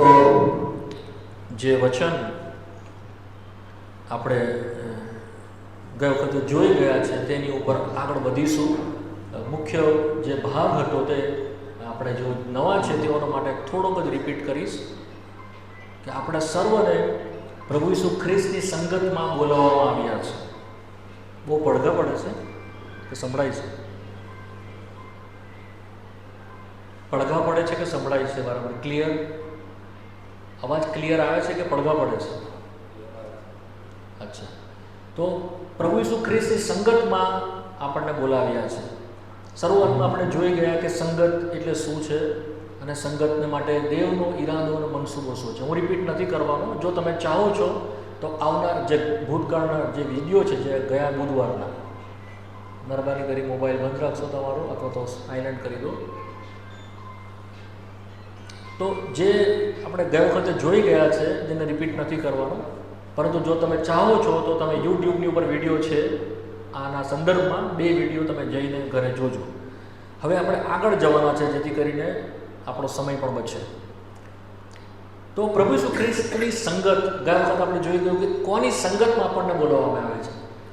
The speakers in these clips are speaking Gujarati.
તો જે વચન આપણે ગયા વખતે જોઈ ગયા છે તેની ઉપર આગળ વધીશું. મુખ્ય જે ભાગ હતો તે આપણે જો નવા છે તેઓના માટે થોડોક જ રિપીટ કરીશ કે આપણે સર્વને પ્રભુ ઈસુ ખ્રિસ્તની સંગતમાં બોલાવવામાં આવ્યા છે. બહુ પડઘા પડે છે કે સંભળાય છે? પડઘા પડે છે કે સંભળાય છે? બરાબર, ક્લિયર અવાજ ક્લિયર આવે છે કે પડઘા પડે છે? અચ્છા, તો પ્રભુ ઈસુ ખ્રિસ્તની સંગતમાં આપણને બોલાવ્યા છે. શરૂઆતમાં આપણે જોઈ ગયા કે સંગત એટલે શું છે અને સંગતને માટે દેવનો ઈરાદો અને મનસૂબો શું છે. હું રિપીટ નથી કરવાનો. જો તમે ચાહો છો તો આવનાર જે ભૂતકાળના જે વિડીયો છે, જે ગયા બુધવારના, મહેરબાની કરી મોબાઈલ બંધ રાખશો તમારો અથવા તો સાયલેન્ટ કરી દો. તો જે આપણે ગયા વખતે જોઈ ગયા છે જેને રિપીટ નથી કરવાનો, પરંતુ જો તમે ચાહો છો તો તમે યુટ્યુબની ઉપર વિડીયો છે આના સંદર્ભમાં 2 વિડીયો તમે જઈને ઘરે જોજો. હવે આપણે આગળ જવાના છે જેથી કરીને આપણો સમય પણ બચે. તો પ્રભુ ઈસુ ખ્રિસ્તની સંગત ગયા વખત આપણે જોઈ ગયું કે કોની સંગતમાં આપણને બોલાવવામાં આવે છે.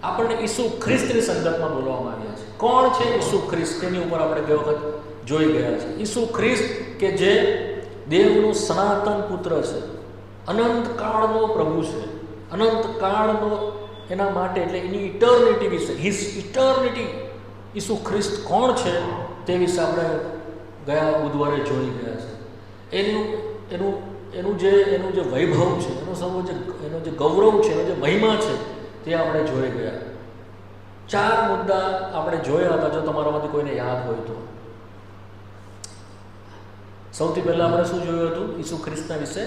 આપણને ઈસુ ખ્રિસ્તની સંગતમાં બોલાવવામાં આવ્યા છે. કોણ છે ઈસુ ખ્રિસ્ત? તેની ઉપર આપણે ગયા વખત જોઈ ગયા છે. ઈસુ ખ્રિસ્ત કે જે દેવનો સનાતન પુત્ર છે, અનંત કાળનો પ્રભુ છે, અનંત કાળનો એના માટે એટલે એની ઇટર્નિટી વિશે, હિઝ ઇટર્નિટી, ઈસુ ખ્રિસ્ત કોણ છે તે વિશે આપણે ગયા બુધવારે જોઈ ગયા છે. એનું જે વૈભવ છે, એનો જે ગૌરવ છે, એનો જે મહિમા છે તે આપણે જોઈ ગયા. 4 મુદ્દા આપણે જોયા હતા, જો તમારામાંથી કોઈને યાદ હોય તો. સૌથી પહેલાં આપણે શું જોયું હતું ઈસુ ખ્રિસ્તના વિશે?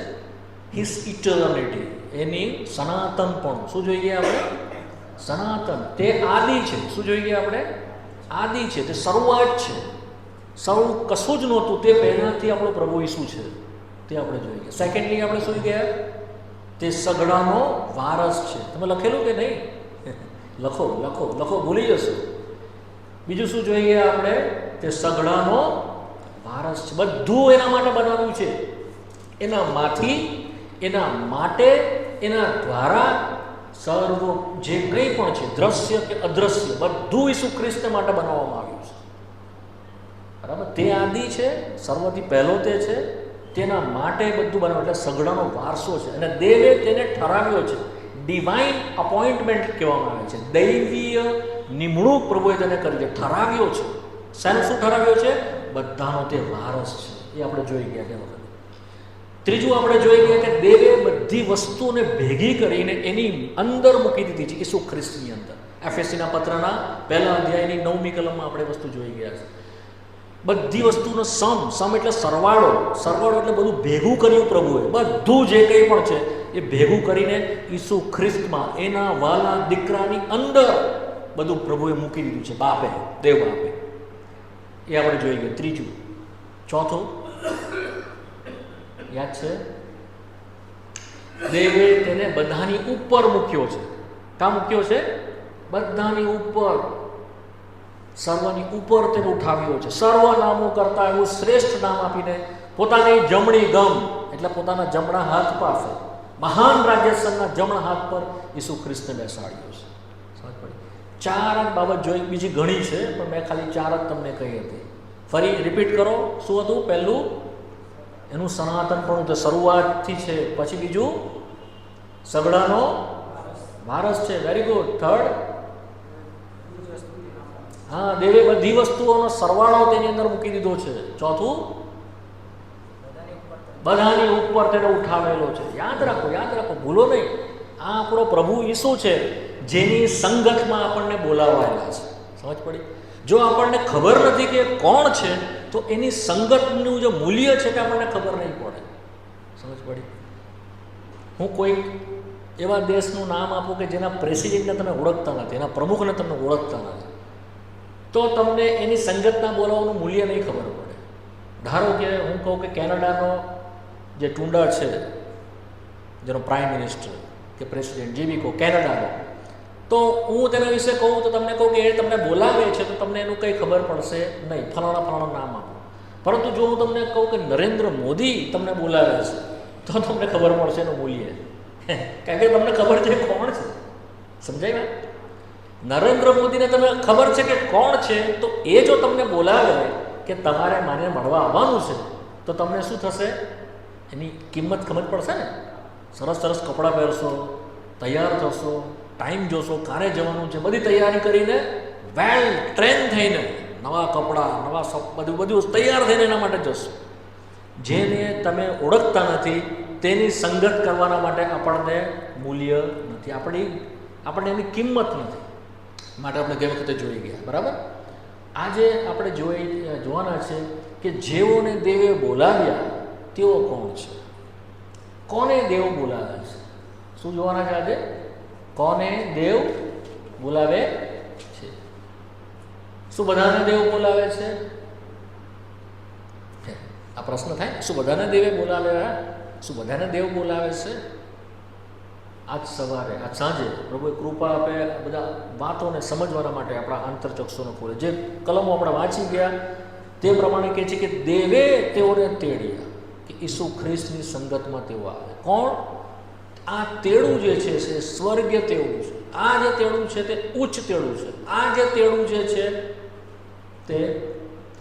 હિઝ ઇટર્નિટી, એની સનાતનપણું. શું જોઈ ગયા આપણે? સનાતન, તે આદિ છે. શું જોઈ ગયા આપણે? આદિ છે, તે શરૂઆત છે. કશું જ નહોતું તે પહેલાંથી આપણો પ્રભુ ઈસુ છે, તે આપણે જોઈ ગયા. સેકન્ડલી આપણે શું ગયા? તે સગડાનો વારસ છે. તમે લખેલું કે નહીં? લખો લખો લખો, ભૂલી જશો. બીજું શું જોઈ ગયા આપણે? તે સગડાનો વારસ છે. બધું એના માટે બનાવ્યું છે, એનામાંથી, એના માટે, એના દ્વારા સર્વ જે કંઈ પણ છે, દ્રશ્ય કે અદ્રશ્ય, બધું ઈસુ ખ્રિસ્ત માટે બનાવવામાં આવ્યું છે. બરાબર, તે આદિ છે, સર્વથી પહેલો તે છે, તેના માટે બધું બનાવ્યું, એટલે સગડાનો વારસો છે. અને દેવે તેને ઠરાવ્યો છે. ડિવાઇન અપોઇન્ટમેન્ટ કહેવામાં આવે છે. દૈવીય નિમણૂક પ્રભુએ તેને કરી છે, ઠરાવ્યો છે. શેનું શું ઠરાવ્યો છે? બધાનો તે વારસ છે. એ આપણે જોઈ ગયા તે વખતે. ત્રીજું આપણે જોઈ ગયા કે દેવે બધી વસ્તુઓને ભેગી કરીને એની અંદર મૂકી દીધી છે, ઈસુ ખ્રિસ્તની અંદર. એફએસસીના પત્રના 1 અધ્યાયની 9મી કલમમાં આપણે વસ્તુ જોઈ ગયા છે. બધી વસ્તુનો સમ એટલે સરવાળો એટલે બધું ભેગું કર્યું પ્રભુએ. બધું જે કંઈ પણ છે એ ભેગું કરીને ઈસુ ખ્રિસ્તમાં, એના વાલા દીકરાની અંદર બધું પ્રભુએ મૂકી દીધું છે. બાપે, દેવ બાપે. એ આપણે જોઈ ગયા. ત્રીજું. ચોથું યાદ છે? દેવે તેને બધાની ઉપર મૂક્યો છે. ક્યાં મૂક્યો છે? બધાની ઉપર, સર્વની ઉપર તેને ઉઠાવ્યો છે. સર્વ નામો કરતા એવું શ્રેષ્ઠ નામ આપીને પોતાની જમણી ગમ એટલે પોતાના જમણા હાથ પાસે, મહાન રાજ્યસનના જમણા હાથ પર ઈસુ ખ્રિસ્તને બેસાડ્યો છે. સમજ પડી? 4 જ બાબત જોઈ, બીજી ઘણી છે પણ મેં ખાલી 4 જ તમને કહી હતી. ફરી રિપીટ કરો. શું હતું? પહેલું એનું સનાતનપણું, તે શરૂઆતથી છે. પછી બીજું સગડાનો વારસ છે. Very good. થર્ડ, હા, દેવે બધી વસ્તુઓનો સરવાળો તેની અંદર મૂકી દીધો છે. ચોથું, બધાની ઉપર તેને ઉઠાવેલો છે. યાદ રાખો, ભૂલો નહીં. આ આપણો પ્રભુ ઈસુ છે જેની સંગતમાં આપણને બોલાવાયેલા છે. સમજ પડી? જો આપણને ખબર નથી કે કોણ છે તો એની સંગતનું જે મૂલ્ય છે તે આપણને ખબર નહીં પડે. સમજ પડી? હું કોઈક એવા દેશનું નામ આપું કે જેના પ્રેસિડેન્ટને તમે ઓળખતા નથી, એના પ્રમુખને તમે ઓળખતા નથી, તો તમને એની સંગતના બોલાવવાનું મૂલ્ય નહીં ખબર પડે. ધારો કે હું કહું કે કેનેડાનો જે ટુંડા છે, જેનો પ્રાઇમ મિનિસ્ટર કે પ્રેસિડેન્ટ, જે બી કહો, કેનેડાનો, તો હું તેના વિશે કહું તો તમને કહું કે એ તમને બોલાવે છે તો તમને એનું કંઈ ખબર પડશે નહીં, ફલાણા નામ આપો. પરંતુ જો હું તમને કહું કે નરેન્દ્ર મોદી તમને બોલાવે છે, તો તમને ખબર પડશે એનું મૂલ્ય. કારણ કે તમને ખબર છે કોણ છે. સમજાય વાત? નરેન્દ્ર મોદીને તમે ખબર છે કે કોણ છે, તો એ જો તમને બોલાવે કે તમારે માને મળવા આવવાનું છે, તો તમને શું થશે? એની કિંમત ખબર પડશે ને. સરસ સરસ કપડાં પહેરશો, તૈયાર થશો, ટાઈમ જોશો, ક્યારે જવાનું છે, બધી તૈયારી કરીને વેલ ટ્રેન થઈને નવા કપડાં, બધું તૈયાર થઈને એના માટે જશો. જેને તમે ઓળખતા નથી તેની સંગત કરવાના માટે આપણને મૂલ્ય નથી, આપણને એની કિંમત નથી. માટે આપણે ગઈ વખતે જોઈ ગયા. બરાબર? આજે આપણે જોવાના છે કે જેઓને દેવે બોલાવ્યા તેઓ કોણ છે. કોને દેવ બોલાવે છે? શું જોવાના છે આજે? કોને દેવ બોલાવે છે? શું બધાને દેવ બોલાવે છે? આ પ્રશ્ન થાય. શું બધાને દેવે બોલાવે? શું બધાને દેવ બોલાવે છે? આજ સવારે, આજ સાંજે પ્રભુએ કૃપા આપે બધા વાતોને સમજવાના માટે આપણા આંતરચક્ષુને ખોલે. જે કલમો આપણે વાંચી ગયા તે પ્રમાણે કહે છે કે દેવે તેઓને તેડ્યા, કે ઈસુ ખ્રિસ્તની સંગતમાં તેઓ આવે. કોણ? આ તેડું જે છે એ સ્વર્ગીય તેડું છે. આ જે તેડું છે તે ઉચ્ચ તેડું છે. આ જે તેડું જે છે તે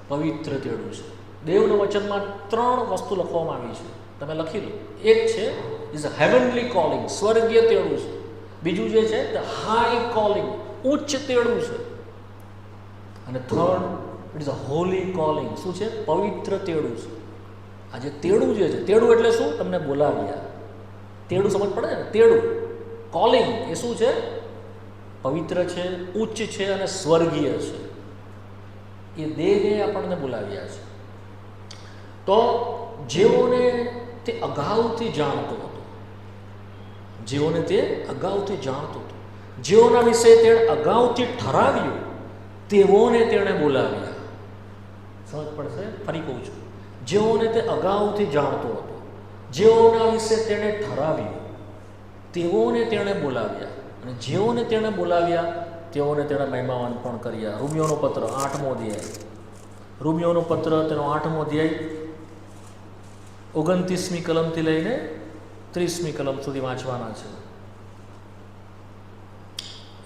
પવિત્ર તેડું છે. દેવના વચનમાં 3 વસ્તુ લખવામાં આવી છે, તમે લખી લો. એક છે ઇઝ અ હેવનલી કોલિંગ, સ્વર્ગીય તેડું છે. બીજું જે છે ધ હાઈ કોલિંગ, ઉચ્ચ તેડું છે. અને third it is a Holi calling. શું છે? પવિત્ર તેડું છે. આ જે તેડું જે છે, તેડું એટલે શું? તમને બોલાવ્યા. તેડું સમજ પડે ને? તેડું કોલિંગ એ શું છે? પવિત્ર છે, ઉચ્ચ છે અને સ્વર્ગીય છે. એ દેવે આપણને બોલાવ્યા છે. તો જેઓને તે અગાઉથી જાણતો હતો, જેઓને તે અગાઉથી જાણતો હતો, જેઓના વિશે તેણે અગાઉથી ઠરાવ્યું, તેઓને તેણે બોલાવ્યા. સમજ પડશે? ફરી કહું છું. જેઓને તે અગાઉથી જાણતો હતો, જેઓના વિશે તેણે ઠરાવ્યું, તેઓને તેણે બોલાવ્યા. અને જેઓને તેણે બોલાવ્યા તેઓને તેણે મહિમાવાન પણ કર્યા. રોમિયોનો પત્ર 8મો અધ્યાય. રોમિયોનો પત્ર તેનો 8મો અધ્યાય 29મી કલમથી લઈને 30મી કલમ સુધી વાંચવાના છે.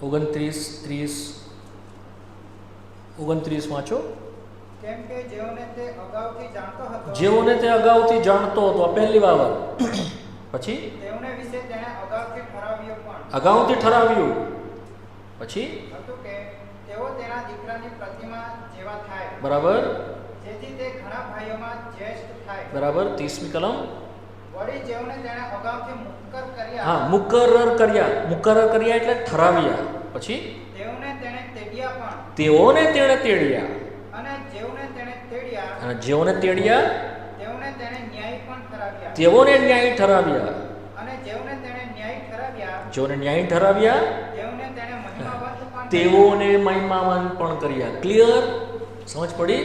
29 વાંચો. કેમ કે જેઓને તે અગાઉથી જાણતો હતો, જેઓને તે અગાઉથી જાણતો હતો, આ પહેલી બાબત. પછી તેઓને વિશે તેણે અગાઉથી ઠરાવ્યો પણ. અગાઉથી ઠરાવ્યું. પછી હતું કે તેઓ તેના દીકરાની પ્રતિમા જેવા થાય. બરાબર. જેથી તે ઘણા ભાઈઓમાં જ્યેષ્ઠ થાય. બરાબર. 30મી કલમ. વળી જેઓને તેણે અગાઉથી મુક્કર કર્યા. હા, મુકરર કર્યા. મુકરર કર્યા એટલે ઠરાવ્યા. પછી તેઓને તેણે તેડ્યા પણ. તેઓને તેણે તેડ્યા. અને જેઓને તેણે તેડ્યા, અને જેઓને તેડ્યા તેઓને તેણે ન્યાયી પણ ઠરાવ્યા. તેઓને ન્યાયી ઠરાવ્યા. અને જેઓને તેણે ન્યાયી ઠરાવ્યા, જેઓને ન્યાયી ઠરાવ્યા તેઓને તેણે મહિમાવંત પણ. તેઓને મહિમાવાન પણ કર્યા. ક્લિયર? સમજ પડી?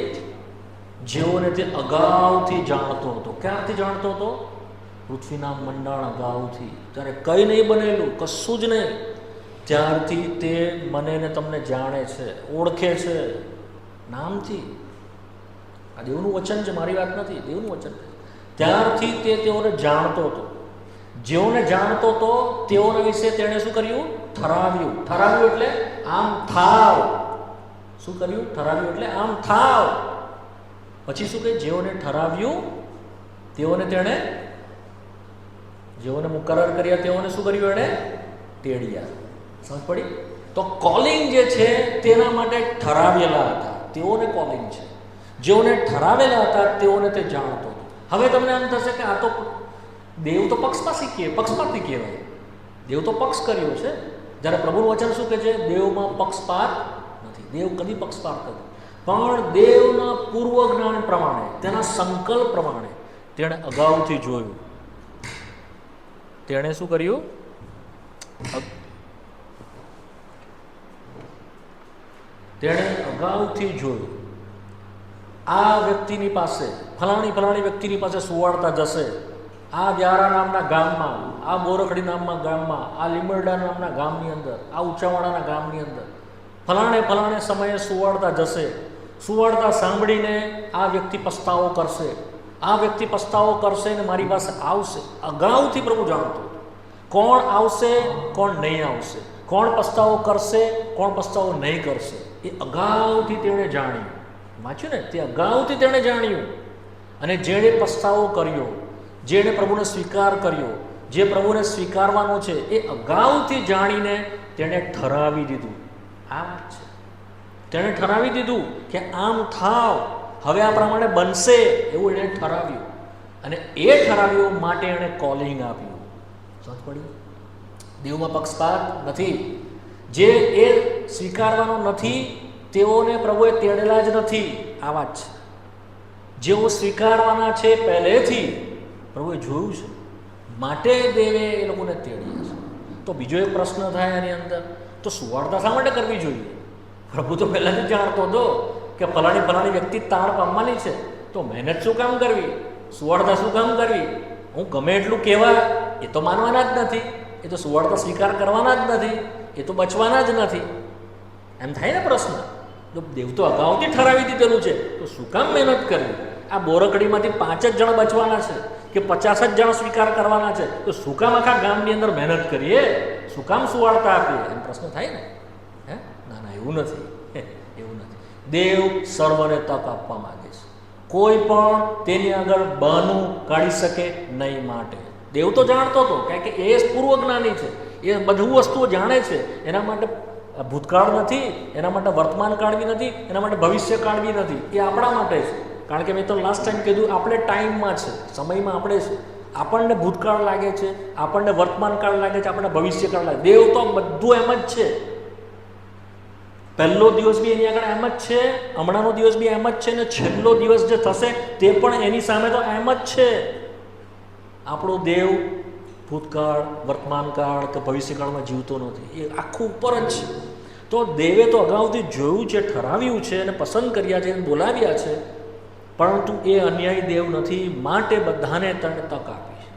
જેઓને તે અગાઉથી જાણતો હતો. ક્યારથી જાણતો હતો? પૃથ્વીના મંડાણ અગાઉથી. ત્યારે કંઈ નહીં બનેલું, કશું જ નહીં, ત્યારથી તે મને ને તમને જાણે છે, ઓળખે છે નામથી. આ દેવનું વચન છે, મારી વાત નથી, દેવનું વચન. ત્યારથી તે તેઓને જાણતો હતો. જેઓને જાણતો હતો તેઓના વિશે તેણે શું કર્યું? ઠરાવ્યું. ઠરાવ્યું એટલે આમ થાવ. શું કર્યું? ઠરાવ્યું એટલે આમ થાવ. પછી શું કહે? જેઓને ઠરાવ્યું તેઓને તેણે, જેઓને મુકરર કર્યા તેઓને શું કર્યું? એણે તેડ્યા. સમજ પડી? તો કોલિંગ જે છે તેના માટે ઠરાવેલા હતા, તેઓને કોલિંગ છે. જેઓને ઠરાવેલા હતા તેઓને તે જાણતો હતો. હવે તમને એમ થશે કે આ તો દેવ તો પક્ષપાતી કહેવાય. દેવ તો પક્ષ કર્યો છે. જ્યારે પ્રભુનું વચન શું કહે છે? દેવમાં પક્ષપાત નથી. દેવ કદી પક્ષપાત નથી. પણ દેવના પૂર્વ જ્ઞાન પ્રમાણે, તેના સંકલ્પ પ્રમાણે તેણે અગાઉથી જોયું. તેણે શું કર્યું? તેણે અગાઉથી જોયું. આ વ્યક્તિની પાસે, ફલાણી વ્યક્તિની પાસે સુવાડતા જશે. આ વ્યારા નામના ગામમાં, આ બોરખડી નામના ગામમાં, આ લીમરડા નામના ગામની અંદર, આ ઊંચાવાડાના ગામની અંદર ફલાણે સમયે સુવાડતા જશે. સુવાડતા સાંભળીને આ વ્યક્તિ પસ્તાવો કરશે. આ વ્યક્તિ પસ્તાવો કરશે ને મારી પાસે આવશે. અગાઉથી પ્રભુ જાણતો હતો કોણ આવશે, કોણ નહીં આવશે, કોણ પસ્તાવો કરશે, કોણ પસ્તાવો નહીં કરશે. એ અગાઉથી તેણે જાણ્યું. વાંચ્યું ને, તે અગાઉથી તેણે જાણ્યું. અને જેણે પસ્તાવો કર્યો, જેણે પ્રભુને સ્વીકાર કર્યો, જે પ્રભુને સ્વીકારવાનો છે, એ અગાઉથી જાણીને તેણે ઠરાવી દીધું. આ વાત છે, તેણે ઠરાવી દીધું કે આમ થાવ, હવે આ પ્રમાણે બનશે, એવું એણે ઠરાવ્યું. અને એ ઠરાવ્યું માટે એણે કોલિંગ આપ્યું. સમજ પડી? દેવમાં પક્ષપાત નથી. જે એ સ્વીકારવાનો નથી તેઓને પ્રભુએ તેડેલા જ નથી. આ વાત છે. જેઓ સ્વીકારવાના છે પહેલેથી પ્રભુએ જોયું છે, માટે દેવે એ લોકોને તેડ્યા છે. તો બીજો એક પ્રશ્ન થાય એની અંદર, તો સુવાર્તા શા માટે કરવી જોઈએ? પ્રભુ તો પહેલાંથી જ જાણતો હતો કે ફલાણી વ્યક્તિ તાણ પામવાની છે, તો મહેનત શું કામ કરવી? સુવાર્તા શું કામ કરવી? હું ગમે એટલું કહેવા, એ તો માનવાના જ નથી, એ તો સુવાર્તા સ્વીકાર કરવાના જ નથી, એ તો બચવાના જ નથી. એમ થાય ને પ્રશ્ન. તો દેવ તો અગાઉથી ઠરાવી દીધેલું છે, તો શું કામ મહેનત કરવી? આ બોરકડીમાંથી 5 જ જણ બચવાના છે કે 50 જ જણ સ્વીકાર કરવાના છે, તો શું કામ આખા ગામની અંદર મહેનત કરીએ? શું કામ સુવાર્તા આપીએ? એમ પ્રશ્ન થાય ને. હે ના ના, એવું નથી. એવું નથી. દેવ સર્વને તક આપવા માંગે છે. કોઈ પણ તેની આગળ બહાનું કાઢી શકે નહીં. માટે દેવ તો જાણતો હતો, કારણ કે એ પૂર્વજ્ઞાની છે, એ બધું વસ્તુઓ જાણે છે. એના માટે ભૂતકાળ નથી, એના માટે વર્તમાન કાળ બી નથી, એના માટે ભવિષ્ય કાળ બી નથી. એ આપણા માટે છે. કારણ કે મેં તો લાસ્ટ ટાઈમ કીધું, આપણે ટાઈમમાં છે, સમયમાં આપણે છે. આપણને ભૂતકાળ લાગે છે, આપણને વર્તમાન કાળ લાગે છે, આપણને ભવિષ્યકાળ લાગે. દેવ તો બધું એમ જ છે. પહેલો દિવસ બી એની આગળ એમ જ છે, હમણાંનો દિવસ બી એમ જ છે, ને છેલ્લો દિવસ જે થશે તે પણ એની સામે તો એમ જ છે. આપણો દેવ ભૂતકાળ, વર્તમાનકાળ કે ભવિષ્યકાળમાં જીવતો નથી. એ આખું ઉપર જ છે. તો દેવે તો અગાઉથી જોયું છે, ઠરાવ્યું છે, અને પસંદ કર્યા છે, બોલાવ્યા છે. પરંતુ એ અન્યાયી દેવ નથી, માટે બધાને તને તક આપી છે.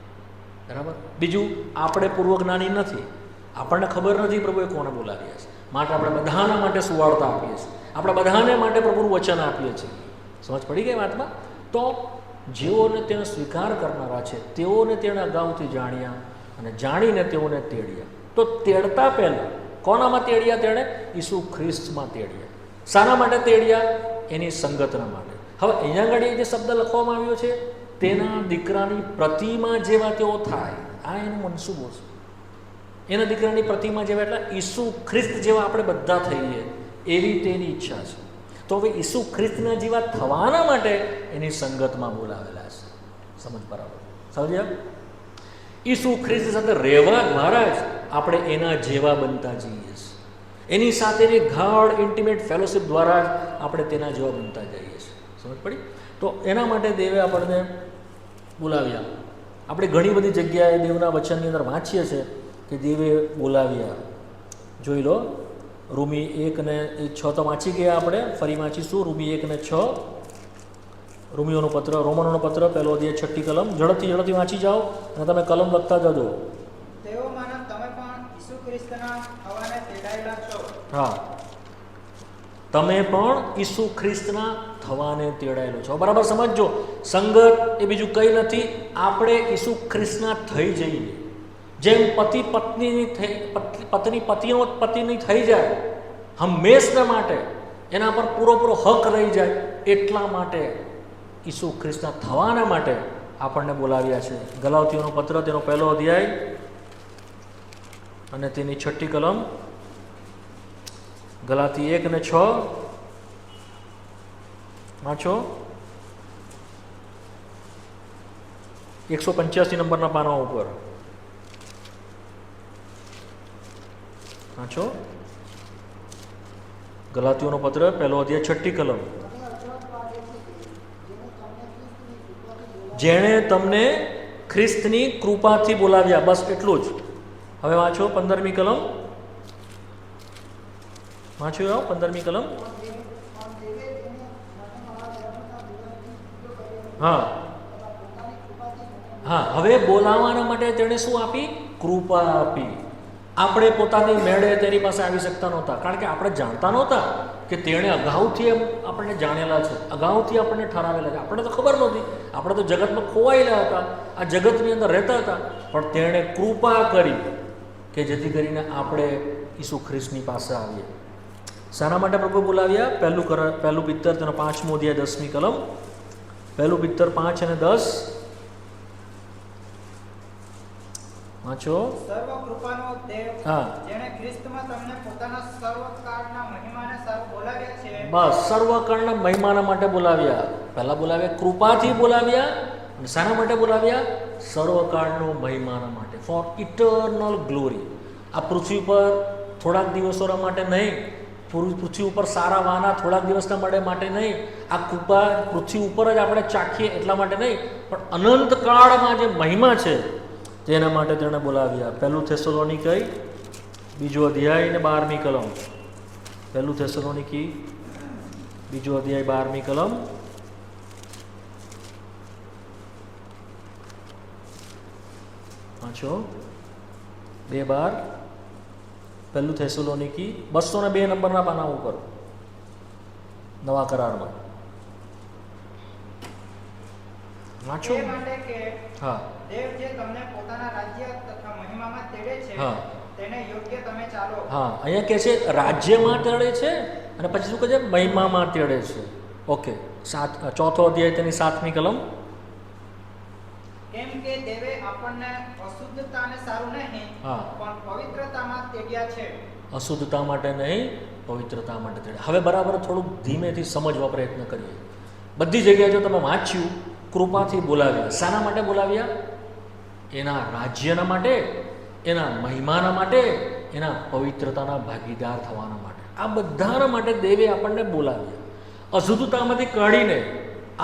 બરાબર? બીજું, આપણે પૂર્વજ્ઞાની નથી, આપણને ખબર નથી પ્રભુએ કોને બોલાવ્યા છે. માટે આપણે બધાના માટે સુવાર્તા આપીએ છીએ, આપણે બધાને માટે પ્રભુનું વચન આપીએ છીએ. સમજ પડી ગઈ વાતમાં? તો જેઓને તેનો સ્વીકાર કરનારા છે તેઓને તેણે અગાઉથી જાણ્યા, અને જાણીને તેઓને તેડ્યા. તો તેડતા પહેલાં કોનામાં તેડ્યા? તેણે ઈસુ ખ્રિસ્તમાં તેડ્યા. શાના માટે તેડ્યા? એની સંગતના માટે. હવે અહીંયા આગળ જે શબ્દ લખવામાં આવ્યો છે, તેના દીકરાની પ્રતિમા જેવા તેઓ થાય. આ એનું મનસૂબો છે. એના દીકરાની પ્રતિમા જેવા એટલે ઈસુ ખ્રિસ્ત જેવા આપણે બધા થઈએ, એવી તેની ઈચ્છા છે. તો હવે ઈસુ ખ્રિસ્તના જેવા થવાના માટે એની સંગતમાં બોલાવેલા છે. સમજ બરાબર? સમજ્યા? ઈસુ ખ્રિસ્ત સાથે રહેવા દ્વારા જ આપણે એના જેવા બનતા જઈએ છીએ. એની સાથેની ગાઢ ઇન્ટિમેટ ફેલોશિપ દ્વારા જ આપણે તેના જેવા બનતા જઈએ છીએ. સમજ પડી? તો એના માટે દેવે આપણને બોલાવ્યા. આપણે ઘણી બધી જગ્યાએ દેવના વચનની અંદર વાંચીએ છીએ કે દેવે બોલાવ્યા. જોઈ લો, રૂમી 1:6 તો વાંચી ગયા આપણે, ફરી વાંચીશું. રૂમી 1:6, રૂમીઓનો પત્ર, રોમનોનો પત્ર, પહેલો અધ્યાય 6ઠી કલમ. ઝડપથી વાંચી જાઓ અને તમે કલમ લખતા જજો. તેઓમાંના તમે પણ ઈસુ ખ્રિસ્તના થવાને તેડાયેલા છો. હા, તમે પણ ઈસુ ખ્રિસ્તના થવાને તેડાયેલો છો. બરાબર સમજો. સંગત એ બીજું કંઈ નથી, આપણે ઈસુ ખ્રિસ્તના થઈ જઈએ. જેમ પત્ની પતિની થઈ જાય હંમેશના માટે, એના પર પૂરો હક રહી જાય, એટલા માટે ઈસુ ખ્રિસ્તના થવાના માટે આપણને બોલાવ્યા છે. ગલાતીઓનો પત્ર, તેનો પહેલો અધ્યાય અને તેની 6ઠી કલમ. ગલાતી 1:6 વાંચો. 185 નંબરના પાના ઉપર વાંચો. ગલાતીઓનો પત્ર, પહેલો અધ્યાય 6ઠી કલમ. જેણે તમને ખ્રિસ્તની કૃપાથી બોલાવ્યા. બસ એટલું જ. હવે વાંચો 15મી કલમ. વાંચ્યું? 15મી કલમ. હા હા, હવે બોલાવવાના માટે તેણે શું આપી? કૃપા આપી. આપણે પોતાની મેળે તેની પાસે આવી શકતા નહોતા, કારણ કે આપણે જાણતા નહોતા કે તેણે અગાઉથી આપણને જાણેલા છે, અગાઉથી આપણને ઠરાવેલા છે. આપણને તો ખબર નહોતી. આપણે તો જગતમાં ખોવાયેલા હતા, આ જગતની અંદર રહેતા હતા, પણ તેણે કૃપા કરી કે જેથી કરીને આપણે ઈસુ ખ્રિસ્તની પાસે આવીએ. શાના માટે પ્રભુ બોલાવ્યા? પહેલું પિત્તર તેનો 5મો અધ્યાય 10મી કલમ. પહેલું પિત્તર 5 અને 10 વાંચો. સર્વ કૃપાનો દેવ, હા. જેણે ખ્રિસ્તમાં તમને પોતાના સર્વકાળના મહિમાને સારું બોલાવ્યા છે. બસ, સર્વકાળના મહિમાના માટે બોલાવ્યા. પહેલા બોલાવ્યા કૃપાથી બોલાવ્યા, અને શાના માટે બોલાવ્યા? સર્વકાળનો મહિમાના માટે, ફોર ઇટર્નલ ગ્લોરી. આ પૃથ્વી પર થોડાક દિવસોના માટે નહીં, પૃથ્વી ઉપર સારા વાના થોડાક દિવસના માટે નહીં, આ કૃપા પૃથ્વી ઉપર જ આપણે ચાખીએ એટલા માટે નહીં, પણ અનંત કાળમાં જે મહિમા છે તેના માટે તેણે બોલાવ્યા. પહેલું થેસલોનિકી 2 અધ્યાય ને 12મી કલમ. પહેલું થેસલોનિકી 2 અધ્યાય 12મી કલમ. વાંચો 2:12. પહેલું થેસલોનિકી 202 નંબરના પાના ઉપર, નવા કરારમાં. વાંચો. એ માટે કે હા. દેવ જે તમને પોતાના રાજ્ય તથા મહિમામાં તેડે છે, હા. તેને યોગ્ય તમે ચાલો. હા, અહીંયા કહે છે રાજ્યમાં તેડે છે, અને પછી શું કહે છે? મહિમામાં તેડે છે. ઓકે. 4થો અધ્યાય તેની 7મી કલમ. કેમ કે દેવે આપણને અશુદ્ધતાને સારું નહીં, હા. પણ પવિત્રતામાં તેડ્યા છે. અશુદ્ધતા માટે નહીં, પવિત્રતા માટે તેડે. હવે બરાબર થોડુંક ધીમેથી સમજવા પ્રયત્ન કરીએ. બધી જગ્યાએ જો તમે વાંચ્યું, કૃપાથી બોલાવ્યા. શાના માટે બોલાવ્યા? એના રાજ્યના માટે, એના મહિમાના માટે, એના પવિત્રતાના ભાગીદાર થવાના માટે. આ બધાના માટે દેવે આપણને બોલાવ્યા. અશુદ્ધતામાંથી કાઢીને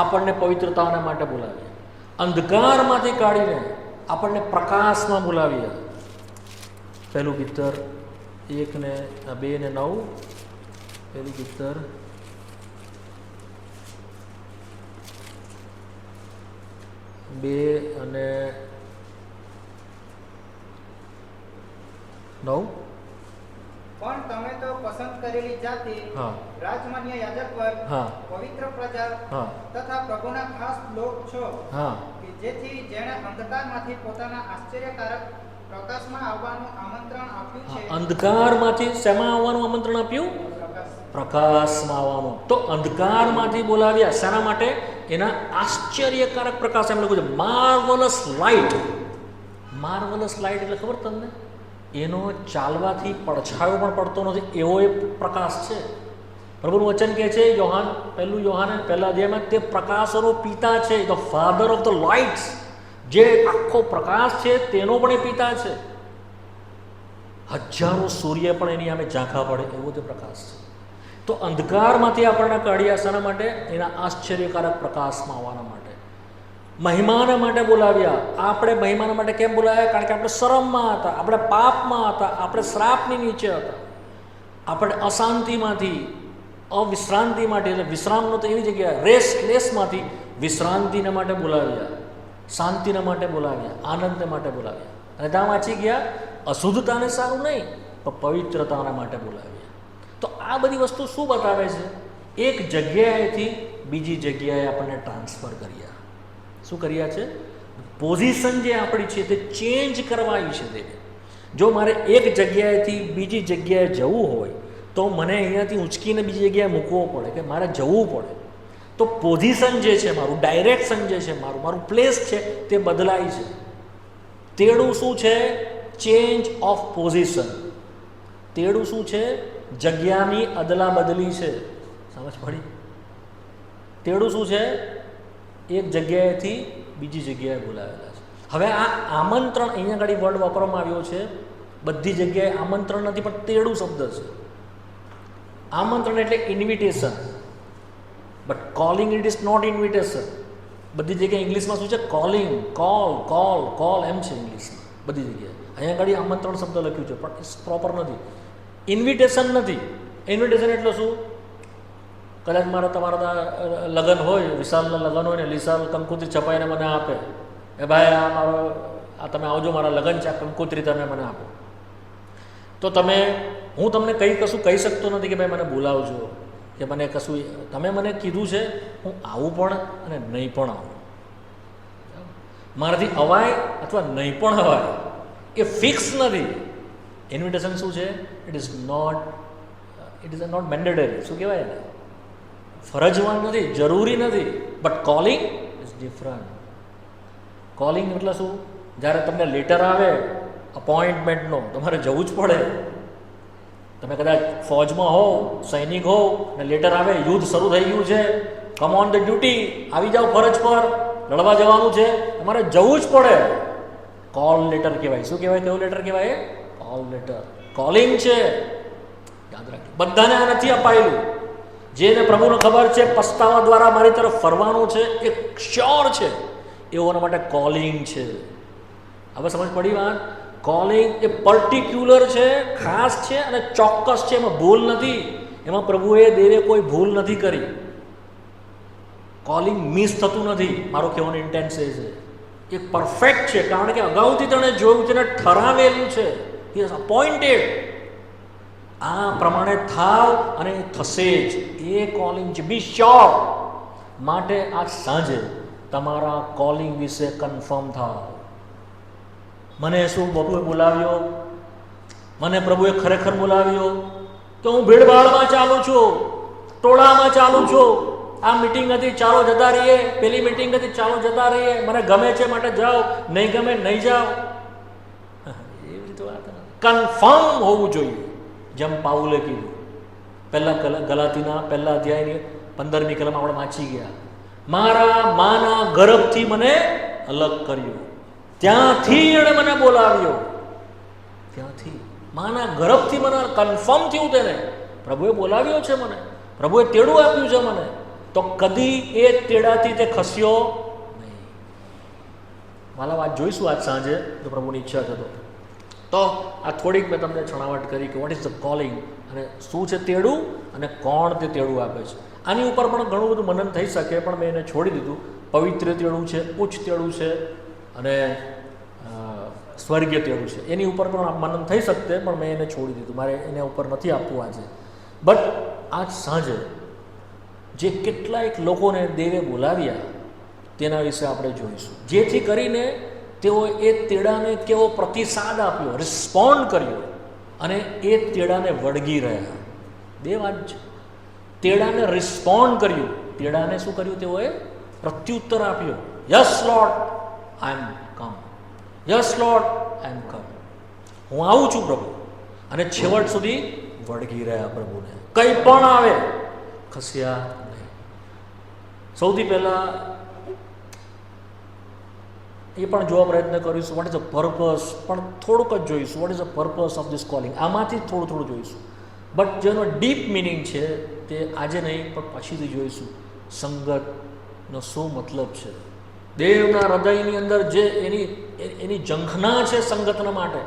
આપણને પવિત્રતાના માટે બોલાવ્યા. અંધકારમાંથી કાઢીને આપણને પ્રકાશમાં બોલાવ્યા. પહેલું પિત્તર 1 ને 2 ને 9. પહેલું પિત્તર 2 અને 9. પણ તમે તો પસંદ કરેલી જાતિ, હા. રાજમાન્ય યાજક વર્ગ, હા. પવિત્ર પ્રજા હા. તથા પ્રભુના ખાસ લોક છો, હા. કે જેથી જેણે અંધકારમાંથી પોતાના આશ્ચર્યકારક પ્રકાશમાં આવવાનું આમંત્રણ આપ્યું છે. અંધકારમાંથી શેમાં આવવાનું આમંત્રણ આપ્યું? પ્રકાશ. પ્રકાશમાં આવવાનું. તો અંધકારમાંથી બોલાવ્યા. શાના માટે? એના આશ્ચર્યકારક પ્રકાશ. એમ લખ્યું છે માર્વલસ લાઇટ. માર્વલસ લાઇટ એટલે ખબર તમને? એનો ચાલવાથી પડછાયો પણ પડતો નથી એવો એ પ્રકાશ છે. પ્રભુનું વચન કહે છે પહેલું યોહાન પહેલા અધ્યાયમાં, તે પ્રકાશોનો પિતા છે, the father of the lights. જે આખો પ્રકાશ છે તેનો પણ એ પિતા છે. હજારો સૂર્ય પણ એની સામે ઝાંખા પડે એવો તે પ્રકાશ છે. તો અંધકારમાંથી આપણને કાઢ્યા. શાના માટે? એના આશ્ચર્યકારક પ્રકાશમાં આવવાના માટે. મહિમાના માટે બોલાવ્યા. આપણે મહિમાના માટે કેમ બોલાવ્યા? કારણ કે આપણે શરમમાં હતા, આપણે પાપમાં હતા, આપણે શ્રાપની નીચે હતા, આપણે અશાંતિમાંથી અવિશ્રાંતિમાંથી, એટલે વિશ્રામનો તો એવી જગ્યાએ રેસ્ટલેસમાંથી વિશ્રાંતિના માટે બોલાવ્યા, શાંતિના માટે બોલાવ્યા, આનંદને માટે બોલાવ્યા. અને ત્યાં વાંચી ગયા અશુદ્ધતાને સારું નહીં, પણ પવિત્રતાના માટે બોલાવ્યા. તો આ બધી વસ્તુ શું બતાવે છે? એક જગ્યાએથી બીજી જગ્યાએ આપણને ટ્રાન્સફર કર્યા. શું કર્યા છે? પોઝિશન જે આપણી છે તે ચેન્જ કરવાની છે તેને. જો મારે એક જગ્યાએથી બીજી જગ્યાએ જવું હોય તો મને અહીંયાથી ઉંચકીને બીજી જગ્યાએ મૂકવો પડે, કે મારે જવું પડે. તો પોઝિશન જે છે મારું, ડાયરેક્શન જે છે મારું પ્લેસ છે તે બદલાય છે. તેડું શું છે? Change of position. તેડું શું છે? જગ્યાની અદલા બદલી છે. સમજ પડી? તેડું શું છે? એક જગ્યાએથી બીજી જગ્યાએ બોલાવેલા છે. હવે આ આમંત્રણ, અહીંયા આગળ વર્ડ વાપરવામાં આવ્યો છે, બધી જગ્યાએ આમંત્રણ નથી પણ તેડું શબ્દ છે. આમંત્રણ એટલે invitation, but calling it is not invitation. બધી જગ્યાએ ઇંગ્લિશમાં શું છે? કોલિંગ, કોલ એમ છે ઇંગ્લિશમાં બધી જગ્યાએ. અહીંયા આગળ આમંત્રણ શબ્દ લખ્યું છે પણ ઇટ્સ પ્રોપર નથી. ઇન્વિટેશન નથી. ઇન્વિટેશન એટલે શું? કદાચ તમારા લગ્ન હોય, વિશાલના લગ્ન હોય ને, વિશાલ કંકોત્રી છપાઈને મને આપે, એ ભાઈ તમે આવજો, મારા લગ્ન છે, આ કંકોત્રી તમે મને આપો. તો હું તમને કશું કહી શકતો નથી કે ભાઈ મને બોલાવજો, કે મને કશું તમે મને કીધું છે, હું આવું પણ અને નહીં પણ આવું. મારાથી અવાય અથવા નહીં પણ અવાય, એ ફિક્સ નથી. ઇન્વિટેશન શું છે? It is not mandatory. શું કહેવાય એને? ફરજવાન નથી, જરૂરી નથી. But calling is different. Calling એટલે શું? જ્યારે તમને લેટર આવે અપોઇન્ટમેન્ટનો, તમારે જવું જ પડે. તમે કદાચ ફોજમાં હો, સૈનિક હો, ને લેટર આવે યુદ્ધ શરૂ થઈ ગયું છે, કમ ઓન ધ ડ્યુટી, આવી જાઓ ફરજ પર, લડવા જવાનું છે, તમારે જવું જ પડે. કોલ લેટર કહેવાય. શું કહેવાય? કેવું લેટર કહેવાય? Call letter. કોલિંગ છે. યાદ રાખજો. બધાને આ નથી અપાયેલું. જેને પ્રભુને ખબર છે પસ્તાવા દ્વારા મારી તરફ ફરવાનું છે, એ શ્યોર છે, એઓના માટે કોલિંગ છે. હવે સમજ પડી વાત? કોલિંગ એ પર્ટિક્યુલર છે, ખાસ છે અને ચોક્કસ છે. એમાં ભૂલ નથી. એમાં પ્રભુએ દેવે કોઈ ભૂલ નથી કરી. કોલિંગ મિસ થતું નથી. મારો કહેવાનો ઇન્ટેન્સ એ છે. એ પરફેક્ટ છે, કારણ કે અગાઉથી તેણે જોયું છે ને ઠરાવેલું છે. He is appointed. આ પ્રમાણે થાવ અને થશે જ. એ કોલિંગ છે. બી શ્યોર. માટે આજ સાંજે તમારા કોલિંગ વિશે કન્ફર્મ થાવ. મને શું પ્રભુએ બોલાવ્યો? મને પ્રભુએ ખરેખર બોલાવ્યો કે હું ભીડભાડમાં ચાલું છું, ટોળામાં ચાલું છું? આ મિટિંગ હતી, ચાલો જતા રહીએ. પેલી મિટિંગ હતી, ચાલો જતા રહીએ. મને ગમે છે માટે જાઓ, નહીં ગમે નહીં જાઓ. એવી રીતે વાત કન્ફર્મ હોવું જોઈએ. જેમ પાઉલે કીધું, પહેલા ગલાતીના પહેલા અધ્યાયની 15મી કલમ આપણે વાંચી ગયા. મારા માના ગર્ભથી મને અલગ કર્યો, ત્યાંથી એણે મને બોલાવ્યો. ત્યાંથી માના ગર્ભથી મને કન્ફર્મ થયું. તેને પ્રભુએ બોલાવ્યો છે, મને પ્રભુએ તેડું આપ્યું છે મને. તો કદી એ તેડાથી તે ખસ્યો નહીં. માલા વાત જોઈશું આજ સાંજે, જો પ્રભુની ઈચ્છા છે તો આ થોડીક મેં તમને છણાવટ કરી કે વોટ ઇઝ ધ કોલિંગ અને શું છે તેડું અને કોણ તે તેડું આપે છે. આની ઉપર પણ ઘણું બધું મનન થઈ શકે, પણ મેં એને છોડી દીધું. પવિત્ર તેડું છે, ઉચ્ચ તેડું છે અને સ્વર્ગીય તેડું છે. એની ઉપર પણ મનન થઈ શકતે, પણ મેં એને છોડી દીધું. મારે એના ઉપર નથી આપવું આજે. બટ આજ સાંજે જે કેટલાક લોકોને દેવે બોલાવ્યા તેના વિશે આપણે જોઈશું, જેથી કરીને તેઓ એ તેડાને કેવો પ્રતિસાદ આપ્યો, રિસ્પોન્ડ કર્યો અને એ તેડાને વળગી રહ્યા. બે વાત છે. તેડાને રિસ્પોન્ડ કર્યું, તેડાને શું કર્યું? તેઓએ પ્રત્યુત્તર આપ્યો. યસ લોર્ડ, આઈ એમ કમ. યસ લોર્ડ, આઈ એમ કમ. હું આવું છું પ્રભુ. અને છેવટ સુધી વળગી રહ્યા પ્રભુને. કંઈ પણ આવે ખસ્યા નહીં. સૌથી પહેલાં એ પણ જોવા પ્રયત્ન કરીશું વોટ ઇઝ ધ પર્પસ, પણ થોડુંક જ જોઈશું. What is the purpose of this calling, આમાંથી થોડું જોઈશું. બટ જેનો ડીપ મિનિંગ છે તે આજે નહીં પણ પછીથી જોઈશું. સંગતનો શું મતલબ છે? દેવના હૃદયની અંદર જે એની ઝંખના છે સંગતના માટે.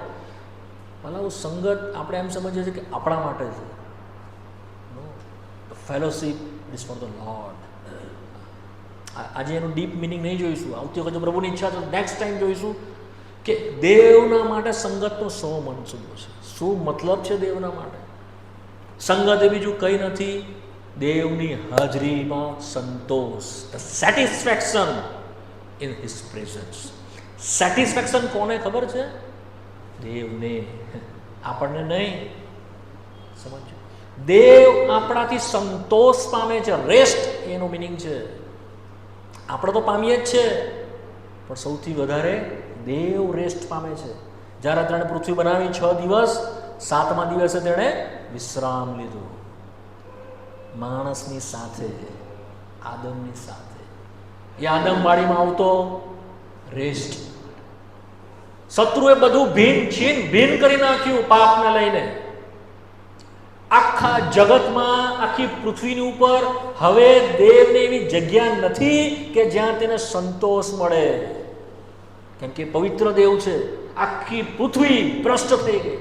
ભલા સંગત આપણે એમ સમજીએ છીએ કે આપણા માટે છે. Fellowship is for the lord. આજે એનું ડીપ મિનિંગ નહીં જોઈશું. આવતી વખતે પ્રભુની ઈચ્છા તો નેક્સ્ટ ટાઈમ જોઈશું કે દેવના માટે સંગતનો શું મનસૂબો છે, શું મતલબ છે દેવના માટે. સંગત એ બીજું કંઈ નથી, દેવની હાજરીમાં સંતોષ, the satisfaction in his presence. Satisfaction કોને ખબર છે? દેવને, આપણને નહીં. સમજો, દેવ આપણાથી સંતોષ પામે છે. રેસ્ટ એનો મિનિંગ છે. આપણે તો પામીએ જ છે, પણ સૌથી વધારે દેવ રેસ્ટ પામે છે. જ્યારે તેણે પૃથ્વી બનાવી 6 દિવસ, 7મા દિવસે તેણે વિશ્રામ લીધો. માણસની સાથે, આદમની સાથે. એ આદમવાડીમાં આવતો રેસ્ટ. શત્રુએ બધું ભીન કરી નાખ્યું પાપને લઈને. આખા જગતમાં, આખી પૃથ્વીની ઉપર હવે દેવને એવી જગ્યા નથી કે જ્યાં તેને સંતોષ મળે. કેમ કે પવિત્ર દેવ છે. આખી પૃથ્વી ભ્રષ્ટ થઈ ગઈ,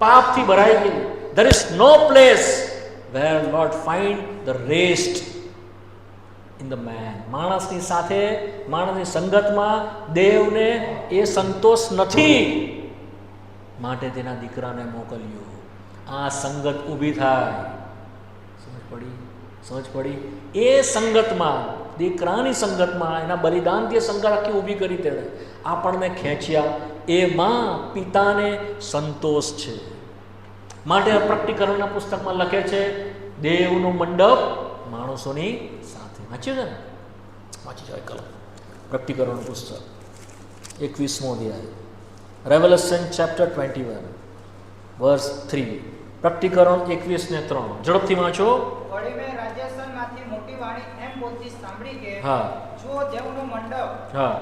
પાપથી ભરાઈ ગઈ. there is no place where Lord find the rest in the man. માણસની સાથે, માણસની સંગતમાં દેવને એ સંતોષ નથી, માટે તેના દીકરાને મોકલ્યો. આ સંગત ઊભી થાય. સમજ પડી? એ સંગતમાં દીકરાની સંગતમાં એના બલિદાનથી સંગત આખી ઊભી કરી તેણે આપણને ખેંચ્યા, એમાં પિતાને સંતોષ છે. માટે પ્રકટીકરણના પુસ્તકમાં લખે છે દેવનું મંડપ માણસોની સાથે. વાંચ્યું છે ને? વાંચી જાય કલમ પ્રકટીકરણનું પુસ્તક 21મો અધ્યાય, રેવલેશન ચેપ્ટર 21 વર્સ 3. પ્રકટીકરણ 21:3 ઝડપથી વાંચો. વળી મેં રાજ્યાસનમાંથી મોટી વાણી એમ બોલતી સાંભળી કે હા જુઓ, દેવનું મંડપ હા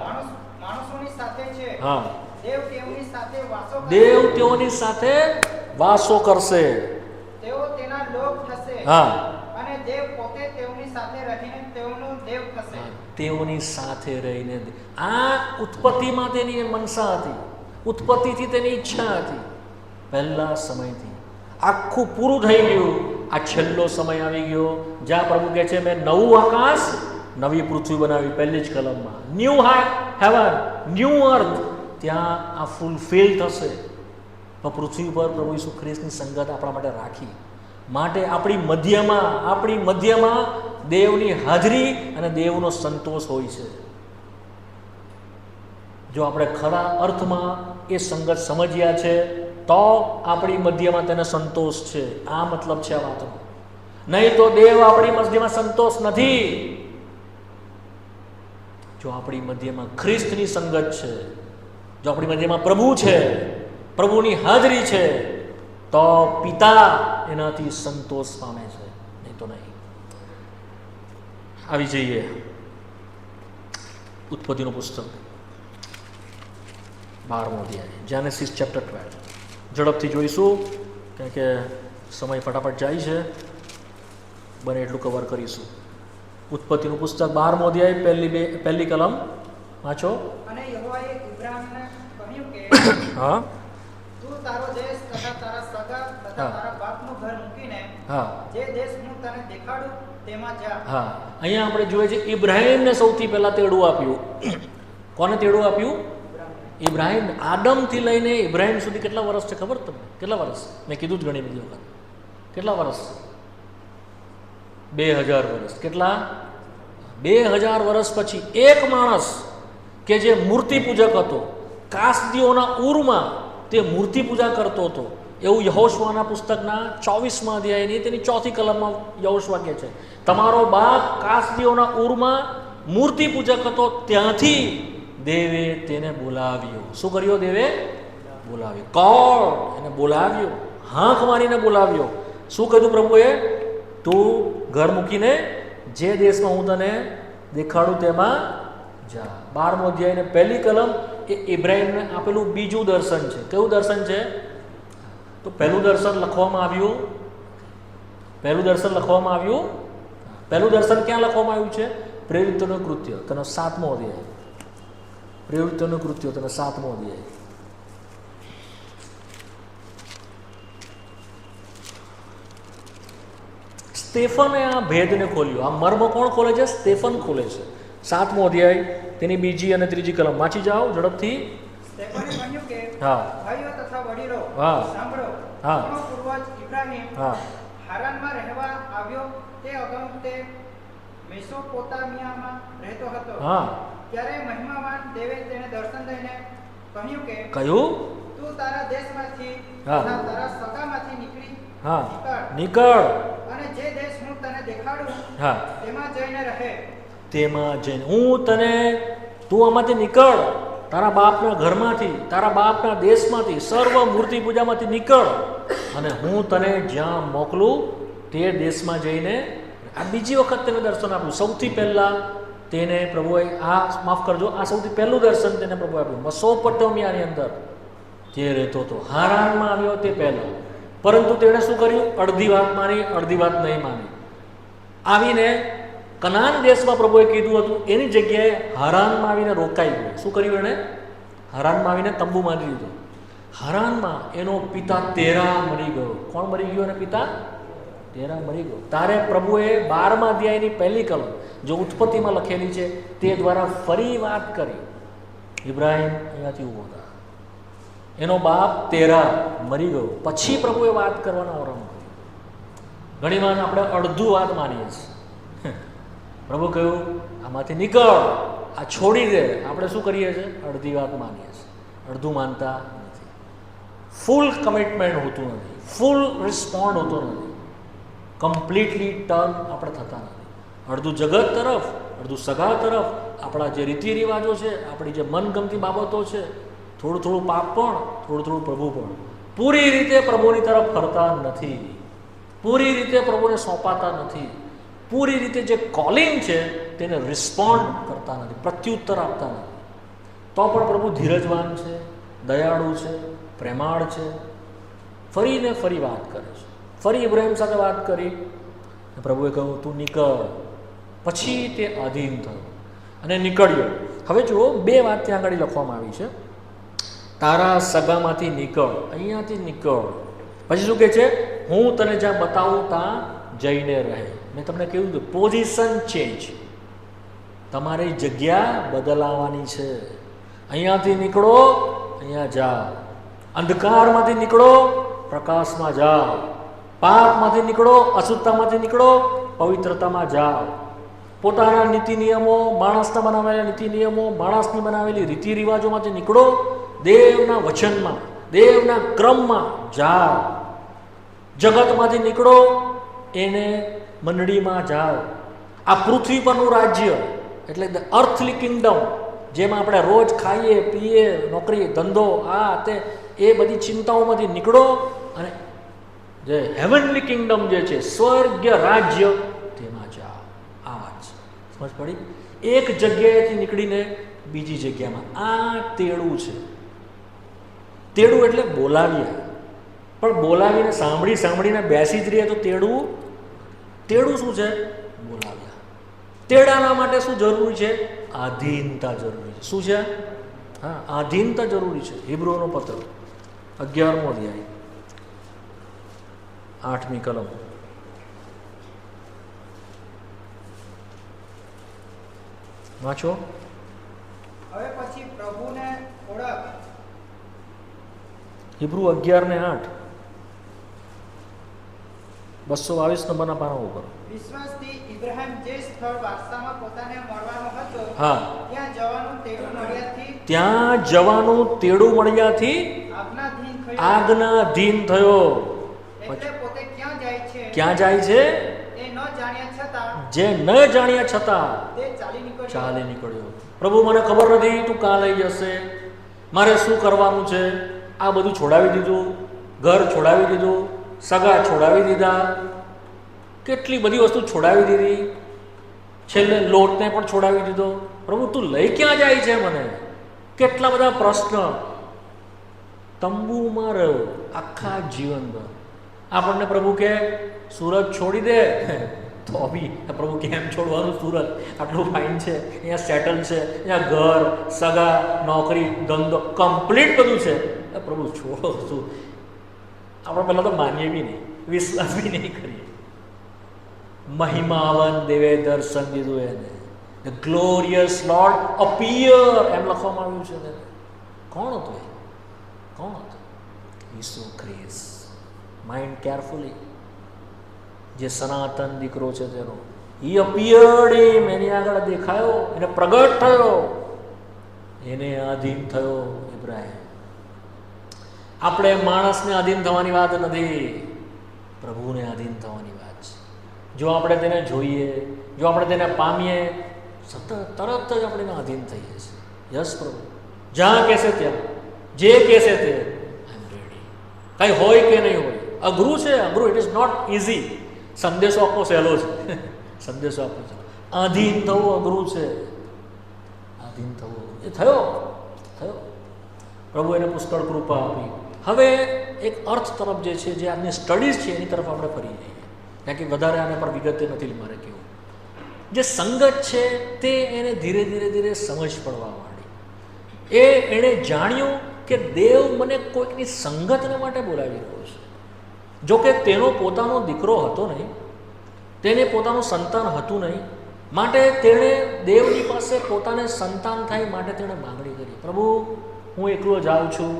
માણસોની સાથે છે. હા દેવ તેઓની સાથે વાસો કરશે. દેવ તેઓની સાથે વાસો કરશે. તેઓ તેના લોક થશે. હા અને દેવ પોતે તેઓની સાથે રહીને તેઓનો દેવ થશે. તેઓની સાથે રહીને. આ ઉત્પત્તિમાં તેની મનસા હતી, ઉત્પત્તિથી તેની ઈચ્છા હતી, પહેલા સમયથી. આખું પૂરું થઈ ગયું. આ છેલ્લો સમય આવી ગયો જ્યાં પ્રભુ કહે છે મેં નવું આકાશ નવી પૃથ્વી બનાવી. પહેલી જ કલમમાં ન્યૂ હેવન ન્યૂ અર્થ, ત્યાં આ ફૂલફિલ થશે. તો પૃથ્વી પર પ્રભુ ઈસુ ખ્રિસ્તની સંગત આપણા માટે રાખી. માટે આપણી મધ્યમાં દેવની હાજરી અને દેવનો સંતોષ હોય છે. જો આપણે ખરા અર્થમાં એ સંગત સમજ્યા છે તો આપણી મધ્યમાં તેને સંતોષ છે. આ મતલબ છે આ વાતનો. નહીં તો દેવ આપણી મધ્યમાં સંતોષ નથી. જો આપણી મધ્યમાં ખ્રિસ્તની સંગત છે, જો આપણી મધ્યમાં પ્રભુ છે, પ્રભુની હાજરી છે, તો પિતા એનાથી સંતોષ પામે છે, નહીં તો નહીં. આવી જઈએ ઉત્પત્તિનું પુસ્તક 12મો અધ્યાય, જેનેસિસ ચેપ્ટર 12. ઝડપથી જોઈશું કારણ કે સમય ફટાફટ જાય છે, બને એટલું કવર કરીશું. ઉત્પત્તિનું પુસ્તક 12મો અધ્યાય પહેલી કલમ વાંચો. અને યહોવાએ ઇબ્રાહિમને કહ્યું કે હા તું તારો દેશ તથા તારા સગા તથા તારા બાપનું ઘર મૂકીને હા જે દેશ હું તને દેખાડું તેમાં જા. હા અહીંયા આપણે જોઈએ છે ઇબ્રાહિમને સૌથી પહેલાં તેડું આપ્યું. કોને તેડું આપ્યું? ઇબ્રાહિમ. આદમથી લઈને ઇબ્રાહિમ સુધી કેટલા વર્ષ છે ખબર તમને? કેટલા વર્ષ? મેં કીધું જ ઘણી બધી વખત. કેટલા વર્ષ? 2000 વર્ષ. કેટલા? 2000 વર્ષ પછી એક માણસ કે જે મૂર્તિ પૂજક હતો, કાસદીઓના ઉરમાં તે મૂર્તિ પૂજા કરતો હતો, એવું યહોશવાના પુસ્તકના 24મા અધ્યાયની તેની 4થી કલમમાં યહોશવા કહે છે તમારો બાપ કાસદીઓના ઉરમાં મૂર્તિ પૂજક હતો, ત્યાંથી દેવે તેને બોલાવ્યો. શું કર્યો? દેવે બોલાવ્યો. કોણ? એને બોલાવ્યો, હાંક મારીને બોલાવ્યો. શું કીધું પ્રભુએ? તું ઘર મૂકીને જે દેશમાં હું તને દેખાડું તેમાં જા. 12મો અધ્યાયને પહેલી કલમ એ ઇબ્રાહિમને આપેલું બીજું દર્શન છે. કયું દર્શન છે? તો પહેલું દર્શન લખવામાં આવ્યું પહેલું દર્શન ક્યાં લખવામાં આવ્યું છે? પ્રેરિતોનું કૃત્ય તેનો 7મો અધ્યાય. પ્રવૃત્તિઓનું કૃત્યો તેનો 7મો અધ્યાય. સ્ટેફને આ ભેદને ખોલ્યો. આ મર્મ કોણ ખોલે છે? સ્ટેફન ખોલે છે. 7મો અધ્યાય તેની 2જી અને 3જી કલમ વાંચી જાઓ ઝડપથી. સ્ટેફને કહ્યું કે હા ભાઈઓ તથા વડીલો હા સાંભળો. હા આપણો પૂર્વજ ઇબ્રાહિમ હા હારાનમાં રહેવા આવ્યો તે અગાઉ તે મેસોપોતામિયામાં રહેતો હતો. હા ત્યારે મહિમાવાન દેવે તેને દર્શન દઈને કહ્યું કે કયું? તું તારા દેશમાંથી હા. તથા તારા સગામાંથી નીકળ નીકળ અને જે દેશ હું તને દેખાડું હા તેમાં જઈને રહે. તેમાં જઈને તું આમાંથી નીકળ, તારા બાપના ઘરમાંથી, તારા બાપના દેશમાંથી, સર્વ મૂર્તિ પૂજામાંથી નીકળ અને હું તને જ્યાં મોકલું તે દેશમાં જઈને. આ બીજી વખત તેને દર્શન આપ્યું. સૌથી પહેલાં તેને પ્રભુએ માફ કરજો, આ સૌથી પહેલું દર્શન તેને પ્રભુએ આપ્યું મેસોપોટામિયાની અંદર જે રહેતો હતો. હારાનમાં આવ્યો તે પહેલાં, પરંતુ તેણે શું કર્યું? અડધી વાત માની, અડધી વાત નહીં માની. આવીને કનાન દેશમાં પ્રભુએ કીધું હતું એની જગ્યાએ હારાનમાં આવીને રોકાઈ ગયો. શું કર્યું એણે? હારાનમાં આવીને તંબુ બાંધી દીધો. હારાનમાં એનો પિતા તેરા મરી ગયો. કોણ મરી ગયો? અને પિતા તેરા મરી ગયો. તારે પ્રભુએ 12મા અધ્યાયની પહેલી કલમ જો ઉત્પત્તિમાં લખેલી છે તે દ્વારા ફરી વાત કરી. ઇબ્રાહિમ અહીંયાથી ઊભો હતા, એનો બાપ તેરા મરી ગયો. પછી પ્રભુએ વાત કરવાનો આરંભ કર્યો. ઘણીવાર આપણે અડધું વાત માનીએ છીએ. પ્રભુ કહ્યું આમાંથી નીકળ, આ છોડી દે. આપણે શું કરીએ છીએ? અડધી વાત માનીએ છીએ, અડધું માનતા નથી. ફૂલ કમિટમેન્ટ હોતું નથી, ફૂલ રિસ્પોન્ડ હોતો નથી, કમ્પ્લીટલી ટર્ન આપણે થતા નથી. અડધું જગત તરફ, અડધું સગા તરફ, આપણા જે રીતિ રિવાજો છે, આપણી જે મનગમતી બાબતો છે, થોડું થોડું પાપ પણ, થોડું થોડું પ્રભુ પણ. પૂરી રીતે પ્રભુની તરફ ફરતા નથી, પૂરી રીતે પ્રભુને સોંપાતા નથી, પૂરી રીતે જે કોલિંગ છે તેને રિસ્પોન્ડ કરતા નથી, પ્રત્યુત્તર આપતા નથી. તો પણ પ્રભુ ધીરજવાન છે, દયાળુ છે, પ્રેમાળ છે. ફરીને ફરી વાત કરે છે. ફરી ઇબ્રાહિમ સાથે વાત કરી, પ્રભુએ કહ્યું તું નીકળ. પછી તે આધીન થયો અને નીકળ્યો. હવે જુઓ, બે વાત ત્યાં આગળ લખવામાં આવી છે. તારા સગામાંથી નીકળ, અહીંયાથી નીકળ. પછી શું કહે છે? હું તને જ્યાં બતાવું ત્યાં જઈને રહે. મેં તમને કહ્યું કે પોઝિશન ચેન્જ, તમારી જગ્યા બદલાવાની છે. અહીંયાથી નીકળો, અહીંયા જાઓ. અંધકારમાંથી નીકળો, પ્રકાશમાં જાઓ. પાપમાંથી નીકળો, અશુદ્ધતામાંથી નીકળો, પવિત્રતામાં જાઓ. પોતાના નીતિ નિયમો, માણસના બનાવેલા નીતિ નિયમો, માણસની બનાવેલી રીતિ રિવાજોમાંથી નીકળો, દેવના વચનમાં, દેવના ક્રમમાં જાઓ. જગતમાંથી નીકળો, એને મંડળીમાં જાઓ. આ પૃથ્વી પરનું રાજ્ય એટલે ધ અર્થલી કિંગડમ, જેમાં આપણે રોજ ખાઈએ પીએ, નોકરી ધંધો, આ તે, એ બધી ચિંતાઓમાંથી નીકળો અને જે હેવનલી કિંગડમ જે છે, સ્વર્ગીય રાજ્ય, તેમાં જાઓ. આ વાત છે, સમજ પડી? એક જગ્યાએથી નીકળીને બીજી જગ્યામાં. આ તેડું છે. તેડું એટલે બોલાવ્યા, પણ બોલાવીને સાંભળીને બેસી જ રહીએ તો તેડું. તેડું શું છે? બોલાવ્યા. તેડાના માટે શું જરૂરી છે? આધીનતા જરૂરી છે. શું છે? હા, આધીનતા જરૂરી છે. હિબ્રુનો પત્ર 11મો અધ્યાય 8મી કલમ. વાંચો. હવે પછી પ્રભુને ઓળખ. હિબ્રુ 11:8, 222 નંબરના પાના ઉપર. વિશ્વાસથી ઇબ્રાહિમ જે સ્થળ વારસામાં પોતાને મળવાનો હતો, હા, ત્યાં જવાનું તેડું મળ્યાથી, ત્યાં જવાનું તેડું મળ્યાથી આજ્ઞાધીન થયો. એટલે પોતે ક્યાં જાય છે, ક્યાં જાય છે? એ ન જાણ્યા છતાં, જે ન જાણ્યા છતાં તે ચાલી નીકળ્યો. પ્રભુ, મને ખબર નથી તું કાં લઈ જશે, મારે શું કરવાનું છે. આ બધું છોડાવી દીધું, ઘર છોડાવી દીધું, સગા છોડાવી દીધા, કેટલી બધી વસ્તુ છોડાવી દીધી, છેલ્લે લોટને પણ છોડાવી દીધો. પ્રભુ, તું લઈ ક્યાં જાય છે મને? કેટલા બધા પ્રશ્ન. તંબુમાં રહ્યો આખા જીવનભર. આપણને પ્રભુ કે સુરત છોડી દે, તો બી પ્રભુ કેમ છોડવાનું? સુરત આટલું ફાઇન છે, અહીંયા સેટલ છે, અહીંયા ઘર, સગા, નોકરી, ધંધો, કમ્પ્લીટ બધું છે. પ્રભુ છોડો શું? આપણે પહેલાં તો માનીએ બી નહીં, વિશ્વાસ બી નહીં કરીએ. મહિમાવન દેવે દર્શન દીધું એને. ધ ગ્લોરિયસ લોર્ડ અપિયર, એમ લખવામાં આવ્યું છે. કોણ હતું એ? કોણ હતું? ઈસુ ખ્રિસ્ત. Mind carefully. જે સનાતન દીકરો છે તેનો, હી અપિયર્ડ હિમ, એની આગળ દેખાયો, એને પ્રગટ થયો, એને આધીન થયો ઇબ્રાહિમ. આપણે માણસને આધીન થવાની વાત નથી, પ્રભુને આધીન થવાની વાત છે. જો આપણે તેને જોઈએ, જો આપણે તેને પામીએ, તરત જ આપણે એને આધીન થઈએ છીએ. યસ પ્રભુ, જ્યાં કહેશે ત્યાં, જે કહેશે તે, આઈ એમ રેડી. કંઈ હોય કે નહીં હોય, અઘરું છે, અઘરું. It is not easy. સંદેશો આપવો સહેલો છે, સંદેશો આપવો છે. આધીન થવું અઘરું છે. આધીન થવું એ થયો. પ્રભુ એને પુષ્કળ કૃપા આપી. હવે એક અર્થ તરફ જે છે, જે આજની સ્ટડીઝ છે, એની તરફ આપણે ફરી જઈએ, કારણ કે વધારે આના પર વિગતે નથી મારે કહેવું. જે સંગત છે તે એને ધીરે ધીરે સમજ પડવા માંડી. એણે જાણ્યું કે દેવ મને કોઈકની સંગતને માટે બોલાવી રહ્યો છે. જોકે તેનો પોતાનો દીકરો હતો નહીં, તેને પોતાનું સંતાન હતું નહીં, માટે તેણે દેવની પાસે પોતાને સંતાન થાય માટે તેણે માગણી કરી. પ્રભુ, હું એકલો જાઉં છું,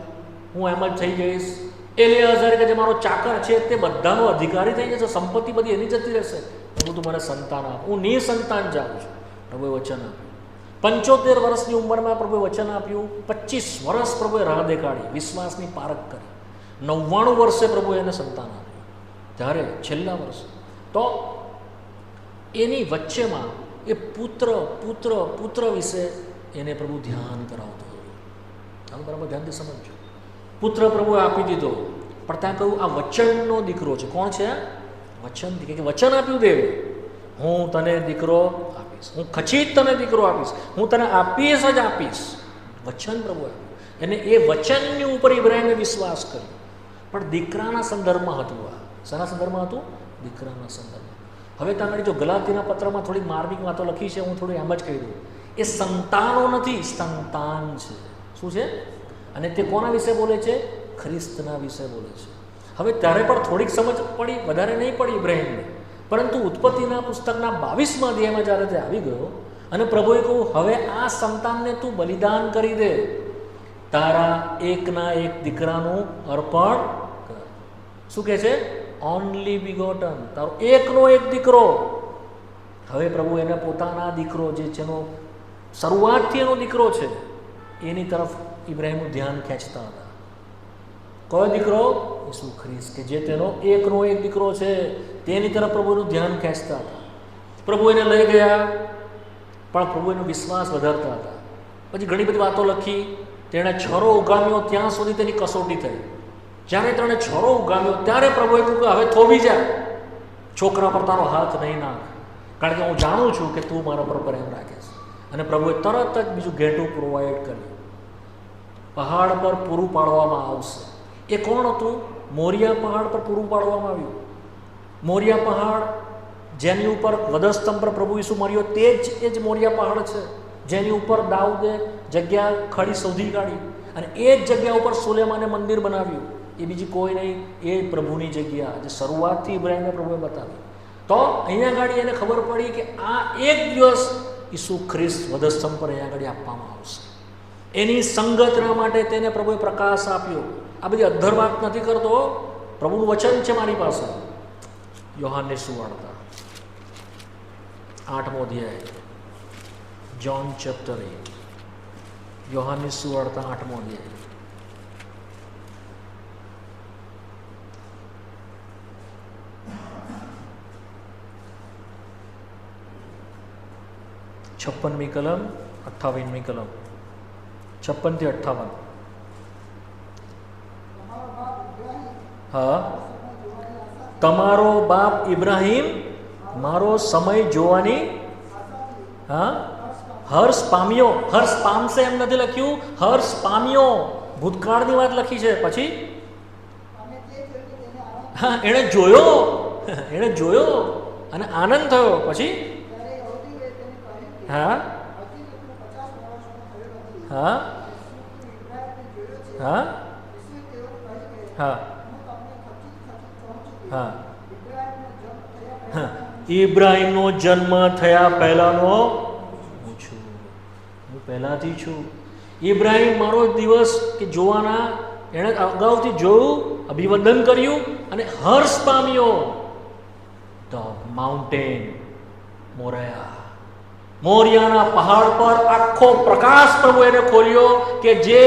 હું એમ જ થઈ જઈશ. એલિયાઝર કે જે મારો ચાકર છે તે બધાનો અધિકારી થઈ જશે, સંપત્તિ બધી એની જતી રહેશે. પ્રભુ, તું મને સંતાન આપ. હું નિસંતાન જાઉં છું. પ્રભુએ વચન આપ્યું. 75 વર્ષની ઉંમરમાં પ્રભુએ વચન આપ્યું. 25 વર્ષ પ્રભુએ રાહ દેખાડી, વિશ્વાસની પારખ કરી. 99 વર્ષે પ્રભુએ એને સંતાન આપ્યું. ત્યારે છેલ્લા વર્ષે તો એની વચ્ચેમાં એ પુત્ર વિશે એને પ્રભુ ધ્યાન કરાવતો હતો. તમે બરાબર ધ્યાનથી સમજો. પુત્ર પ્રભુએ આપી દીધો, પણ ત્યાં કહ્યું આ વચનનો દીકરો છે. કોણ છે? વચન. કે વચન આપ્યું દેવે, હું તને દીકરો આપીશ, હું ખચીત તને દીકરો આપીશ, હું તને આપીશ જ આપીશ. વચન પ્રભુ આપ્યું અને એ વચનની ઉપર ઇબ્રાહિમે વિશ્વાસ કર્યો. પણ દીકરાના સંદર્ભમાં હતું. આ શાના સંદર્ભમાં હતું? દીકરાના સંદર્ભમાં. હવે તમે જો ગલાતીના પત્રમાં થોડી માર્મિક વાતો લખી છે, હું થોડી એમ જ કહી દઉં. એ સંતાનો નથી, સંતાન છે. શું છે? અને તે કોના વિશે બોલે છે? ખ્રિસ્તના વિશે બોલે છે. હવે ત્યારે પણ થોડીક સમજ પડી, વધારે નહીં પડી ઇબ્રાહિમને. પરંતુ ઉત્પત્તિના પુસ્તકના 22મા અધ્યાયમાં જ્યારે તે આવી ગયો અને પ્રભુએ કહ્યું હવે આ સંતાનને તું બલિદાન કરી દે, તારા એકના એક દીકરાનું અર્પણ કર. શું કહે છે? ઓનલી બિગોટન, તારો એકનો એક દીકરો. હવે પ્રભુ એને પોતાના દીકરો જે છે એનો શરૂઆતથી એનો દીકરો છે એની તરફ ઇબ્રાહિમનું ધ્યાન ખેંચતા હતા. કયો દીકરો? ઈસુ ખ્રિસ્ત, કે જે તેનો એકનો એક દીકરો છે તેની તરફ પ્રભુનું ધ્યાન ખેંચતા હતા. પ્રભુ એને લઈ ગયા, પણ પ્રભુ એનો વિશ્વાસ વધારતા હતા. પછી ઘણી બધી વાતો લખી. તેણે છરો ઉગામ્યો ત્યાં સુધી તેની કસોટી થઈ. જ્યારે તેણે છરો ઉગામ્યો ત્યારે પ્રભુએ કહ્યું કે હવે થોભી જા, છોકરા પર તારો હાથ નહીં નાખ, કારણ કે હું જાણું છું કે તું મારા પર પ્રેમ રાખે છે. અને પ્રભુએ તરત જ બીજું ઘેટું પ્રોવાઈડ કર્યું. પહાડ પર પૂરું પાડવામાં આવશે. એ કોણ હતું? મોરિયા પહાડ પર પૂરું પાડવામાં આવ્યું. મોરિયા પહાડ જેની ઉપર વધસ્તંભ પર પ્રભુ ઈસુ મર્યો, એ જ મોરિયા પહાડ છે જેની ઉપર દાઉદે જગ્યા ખડી શોધી કાઢી અને એ જ જગ્યા ઉપર સુલેમાને મંદિર બનાવ્યું. એ બીજી કોઈ નહીં, એ પ્રભુની જગ્યા જે શરૂઆતથી ઇબ્રાહિમને પ્રભુએ બતાવી. તો અહીંયા આગળ એને ખબર પડી કે આ એક દિવસ ઈસુ ખ્રિસ્ત વધસ્તંભ પર અહીંયા આગળ આપવામાં આવશે. એની સંગતના માટે તેને પ્રભુએ પ્રકાશ આપ્યો. આ બધી અધ્ધર વાત નથી કરતો, પ્રભુનું વચન છે મારી પાસે. યોહાનની સુવાર્તા 8મો અધ્યાય, જોન ચેપ્ટર 8. યોહાનની સુવાર્તા 8મો અધ્યાય. છપ્પનમી કલમ 58મી કલમ 56 થી 58. હા, તમારો બાપ ઇબ્રાહિમ મારો સમય જોવાની હર્ષ પામ્યો. હર્ષ પામશે એમ નથી લખ્યું, હર્ષ પામ્યો. ભૂતકાળની વાત લખી છે. પછી હા, એણે જોયો અને આનંદ થયો. પછી હા હા હા હા હા હા, ઇબ્રાહિમનો જન્મ થયા પહેલાનો હું છું, હું પહેલાથી છું. ઇબ્રાહિમ મારો દિવસ કે જોવાના એણે અગાઉથી જોયું, અભિવંદન કર્યું અને હર્ષ પામ્યો. ધ માઉન્ટેન મોરિયાના પહાડ પર આખો પ્રકાશ પ્રભુ એને ખોલ્યો કે જે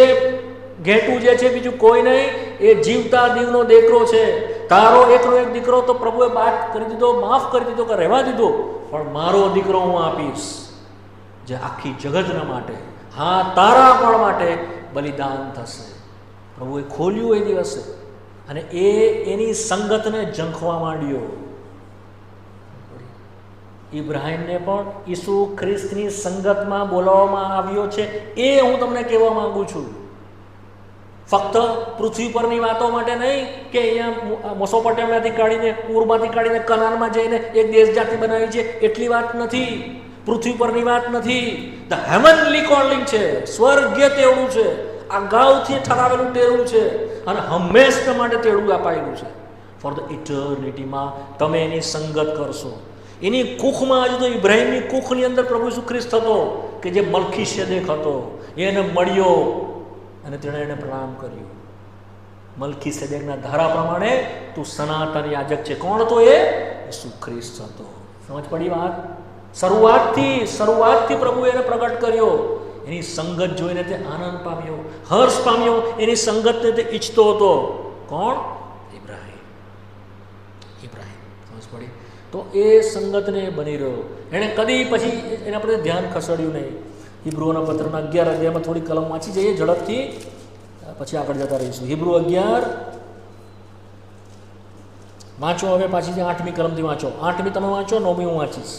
ઘેટું જે છે બીજું કોઈ નહીં, એ જીવતા દીવનો દીકરો છે. તારો એકનો એક દીકરો તો પ્રભુએ બાદ કરી દીધો, માફ કરી દીધો, કે રહેવા દીધો, પણ મારો દીકરો હું આપીશ જે આખી જગતના માટે, હા તારા પણ માટે બલિદાન થશે. પ્રભુએ ખોલ્યું એ દિવસે અને એની સંગતને ઝંખવા માંડ્યો. ઇબ્રાહિમને પણ ઈસુ ખ્રિસ્તની સંગતમાં બોલાવવામાં આવ્યો છે. એ હું તમને કહેવા માંગુ છું. ફક્ત પૃથ્વી પરની વાતો માટે નહીં કે અહીંયા મોસોપોટેમિયાથી કાઢીને, પૂરમાંથી કાઢીને કનાનમાં જઈને એક દેશ જાતિ બનાવી છે, એટલી વાત નથી. પૃથ્વી પરની વાત નથી. ધ હેવનલી કોલિંગ છે, સ્વર્ગીય તેડું છે, અગાઉથી ઠરાવેલું તેડું છે અને હંમેશા માટે તેડું અપાયેલું છે. ફોર ધ ઇટર્નિટીમાં તમે એની સંગત કરશો. એની કુખમાં હજુ તો ઇબ્રાહિમની કુખની અંદર પ્રભુ ઈસુ ખ્રિસ્ત હતો કે જે મલ્કીસેદેક હતો. એને મળ્યો અને તેણે એને પ્રણામ કર્યું. મલ્કીસેદેકના ધારા પ્રમાણે તું સનાતન યાજક છે. કોણ હતો એ? ઈસુ ખ્રિસ્ત હતો. સમજ પડી વાત? શરૂઆતથી પ્રભુએ એને પ્રગટ કર્યો. એની સંગત જોઈને તે આનંદ પામ્યો, હર્ષ પામ્યો. એની સંગતને તે ઈચ્છતો હતો. કોણ? ઇબ્રાહિમ. સમજ પડી? તો એ સંગતને બની રહ્યો. એણે કદી પછી એના પર ધ્યાન ખસેડ્યું નહીં. હિબ્રુઓના પત્રના 11 અધ્યાયમાં થોડી કલમ વાંચી જઈએ ઝડપથી, પછી આગળ જતા રહીશું. હિબ્રુ 11 વાંચો. હવે પાછી 8મી કલમથી વાંચો. 8મી તમે વાંચો, 9મી હું વાંચીશ.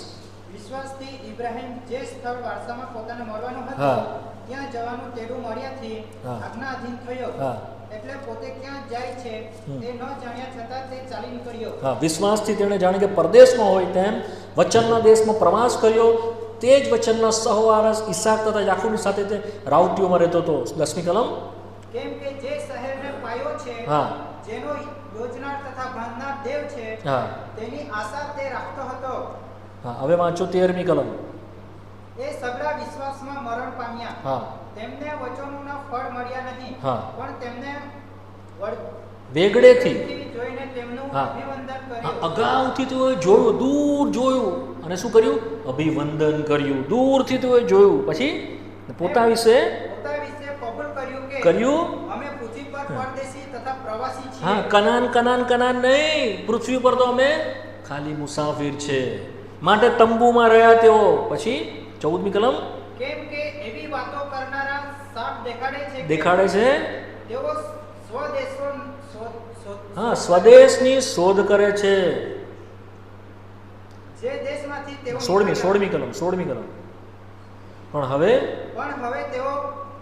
વિશ્વાસથી ઇબ્રાહિમ જે સ્થળ વારસામાં પોતાને મળવાનું હા. હતું ત્યાં જવાનું તેડું મળ્યાથી હા. આજ્ઞાધીન થયો. હા. એટલે પોતે ક્યાં જાય છે તે ન જાણ્યા છતાં તે ચાલી નીકળ્યો. હા, વિશ્વાસથી તેણે જાણે કે પરદેશમાં હોય તેમ વચનના દેશમાં પ્રવાસ કર્યો. તે જ વચનના સહવારસ ઈસાક તથા યાકૂબની સાથે તે રાઉટીઓમાં રહેતો હતો. 10મી કલમ. કેમ કે જે શહેરને પાયો છે, હા. જેનો યોજનાર તથા બાંધનાર દેવ છે, હા. તેની આશા તે રાખતો હતો. હા, હવે વાંચો 13મી કલમ. એ સગળા વિશ્વાસમાં મરણ પામ્યા. હા. તેમને વચનોના ફળ મળ્યા નહીં. હા. પણ તેમને વેગળેથી જોઈને તેમનું હા. અભિવંદન હા, કર્યું. અગાઉથી તેઓએ જોયું, દૂર જોયું અને શું કર્યું? અભિવંદન કર્યું. દૂરથી તેઓએ જોયું, પછી પોતા વિશે પોતા વિશે કબૂલ કર્યું કે કર્યું. અમે પૃથ્વી પર પરદેશી તથા પ્રવાસી છીએ. હા, કનાન નહીં, પૃથ્વી પર તો અમે ખાલી મુસાફિર છે. માટે તંબુમાં રહ્યા તેઓ. પછી 14મી કલમ. કેમ કે એવી વાતો કરનારા સાપ દેખાડે છે કે દેખાડે છે. તેઓ હા, સ્વદેશની શોધ કરે છે. જે દેશમાંથી તેઓ 16મી કલમ. પણ હવે તેઓ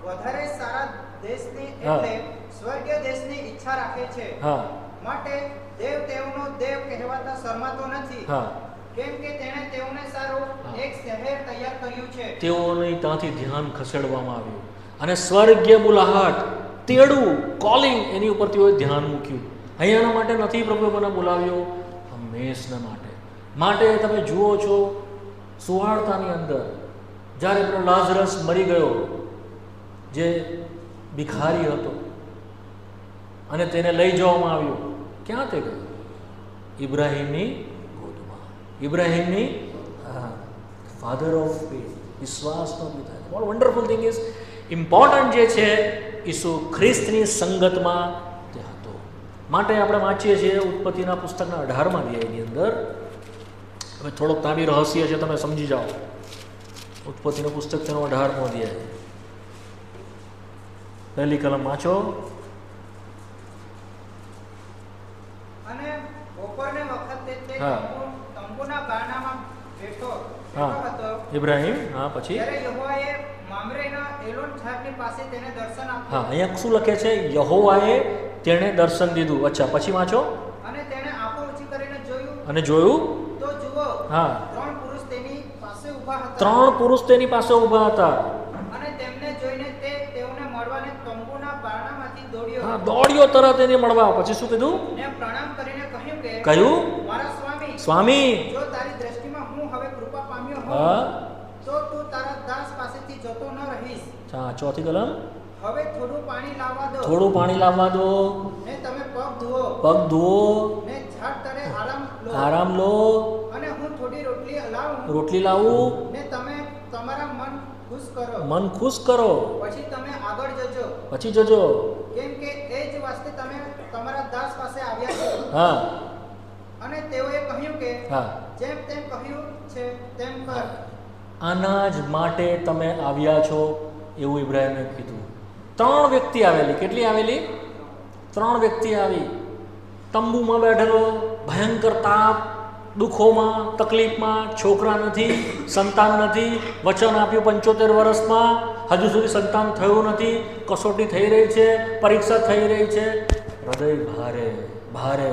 વધારે સારા દેશની હા. એટલે સ્વર્ગીય દેશની ઈચ્છા રાખે છે. હા. માટે દેવ તેઓનો દેવ કહેવાતા શરમાતો નથી. હા. કેમ કે તેણે તેઓને સારું હા. એક શહેર તૈયાર કર્યું છે. તેઓને ત્યાંથી ધ્યાન ખસેડવામાં આવ્યું અને સ્વર્ગીય બોલાહટ, તેડું, કોલિંગ, એની ઉપર તેઓએ ધ્યાન મૂક્યું. અહીંયાના માટે નથી પ્રભુએ મને બોલાવ્યો, હંમેશના માટે તમે જુઓ છો સુવાર્તાની અંદર જ્યારે પેલો લાઝરસ મરી ગયો, જે ભિખારી હતો, અને તેને લઈ જવામાં આવ્યો. ક્યાં તે ગયો? ઇબ્રાહિમની ગોદમાં. ઇબ્રાહિમની ફાધર ઓફ ફેથ, વિશ્વાસનો પિતા. What wonderful thing is, important જે છે ઈસુ ખ્રિસ્તની સંગતમાં તે હતો. માટે આપણે વાંચીએ છીએ ઉત્પત્તિના પુસ્તકના 18મા અધ્યાયની અંદર. હવે થોડોક તાબી રહસ્ય છે, તમે સમજી જાઓ. ઉત્પત્તિનું પુસ્તક તેનો 18મો અધ્યાય, પહેલી કલમ વાંચો. અને બપોરને વખતે તે હા. તંબુના બારણામાં બેઠો હા. હતો. ઇબ્રાહિમ. હા, પછી ત્યારે યહોવાએ મામરેના એલોન ઝાડની પાસે તેને દર્શન આપ્યું. હા, અહીંયા શું લખે છે? યહોવાએ તેણે દર્શન દીધું. અચ્છા, પછી વાંચો. અને તેણે આંખો ઊંચી કરીને જોયું, અને જોયું. તો જુઓ, હા. 3 પુરુષ તેની પાસે ઊભા હતા. 3 પુરુષ તેની પાસે ઊભા હતા. અને તેમને જોઈને તે તેઓને મળવાને તંબુના બારણામાંથી દોડ્યો. હા, દોડ્યો તરત એને મળવા. પછી શું કીધું? ને પ્રણામ કરીને કહ્યું કે કહ્યું, મારા સ્વામી, સ્વામી. જો તારી દ્રષ્ટિમાં હું હવે કૃપા પામ્યો હા. હોઉં, તો તું તારા દાસ પાસેથી જતો ન રહીશ. હા, ચોથી કલમ. હવે થોડું પાણી લાવવા દો. થોડું પાણી લાવવા દો. ને તમે પગ ધુઓ. પગ ધુઓ. ને ઝાડ તળે આરામ લો. અને હું થોડી રોટલી લાવું. રોટલી લાવું. ને તમે તમારા મન ખુશ કરો. મન ખુશ કરો. પછી તમે આગળ જજો. પછી જજો. કેમ કે એ જ વાસ્તે તમે તમારા દાસ પાસે આવ્યા છો. હા. અને તેઓએ કહ્યું કે હા. જેમ તેમ કહ્યું છે તેમ કર. આના જ માટે તમે આવ્યા છો એવું ઇબ્રાહિમે કીધું. 3 વ્યક્તિ આવેલી. કેટલી આવેલી? 3 વ્યક્તિ આવી. તંબુમાં બેઠેલો, ભયંકર તાપ, દુઃખોમાં, તકલીફમાં, છોકરા નથી, સંતાન નથી, વચન આપ્યું 75 વર્ષમાં, હજુ સુધી સંતાન થયું નથી, કસોટી થઈ રહી છે, પરીક્ષા થઈ રહી છે, હૃદય ભારે ભારે.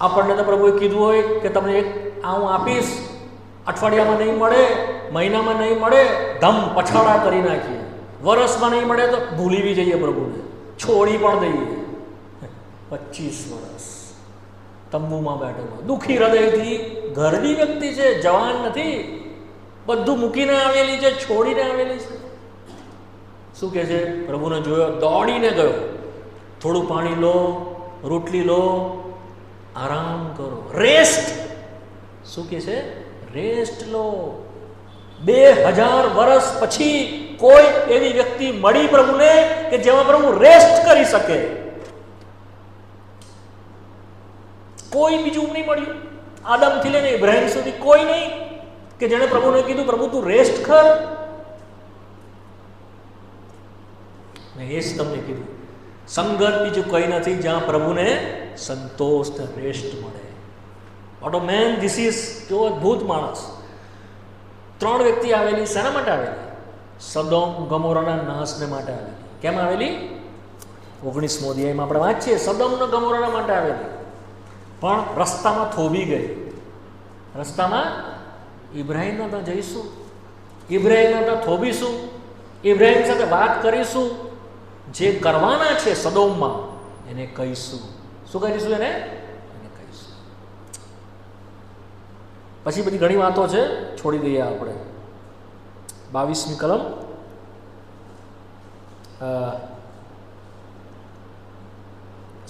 આપણને તો પ્રભુએ કીધું હોય કે તમને એક હું આપીશ, અઠવાડિયામાં નહીં મળે, મહિનામાં નહીં મળે, ધમ પછાડા કરી નાખીએ. વર્ષમાં નહીં મળે તો ભૂલી બી જઈએ પ્રભુને, છોડી પણ દઈએ. 25 વર્ષ તંબુમાં બેઠેલો, દુઃખી હૃદયથી, ઘરડી વ્યક્તિ છે, જવાન નથી, બધું મૂકીને આવેલી છે, છોડીને આવેલી છે. શું કહે છે? પ્રભુને જોયો, દોડીને ગયો. થોડું પાણી લો, રોટલી લો, આરામ કરો, રેસ્ટ. શું કહે છે? રેસ્ટ લો. 2000 વર્ષ પછી કોઈ એવી વ્યક્તિ મળી પ્રભુને કે જેમાં પ્રભુ રેસ્ટ કરી શકે. કોઈ બીજું નહીં મળ્યું. આદમથી લઈને ઇબ્રાહિમ સુધી કોઈ નહીં કે જેણે પ્રભુને કીધું પ્રભુ તું રેસ્ટ કર. મેં એ જ તમને કીધું, સંગત બીજું કંઈ નથી જ્યાં પ્રભુને સંતોષ રેસ્ટ મળે. What a man this is. કેવો અદ્ભુત માણસ. 3 વ્યક્તિ આવેલી, શેના માટે આવેલી? સદોમ ગમોરાના નાશને માટે આવેલી. કેમ આવેલી? 19મો અધ્યાયમાં આપણે વાંચીએ, સદોમ ને ગમોરાના માટે આવેલી. પણ રસ્તામાં થોભી ગઈ. રસ્તામાં ઇબ્રાહિમના ત્યાં જઈશું, ઇબ્રાહિમના ત્યાં થોભીશું, ઇબ્રાહિમ સાથે વાત કરીશું, જે કરવાના છે સદોમમાં એને કહીશું. શું કરીશું? એને કહીશું. પછી બધી ઘણી વાતો છે, છોડી દઈએ આપણે. 22મી કલમ,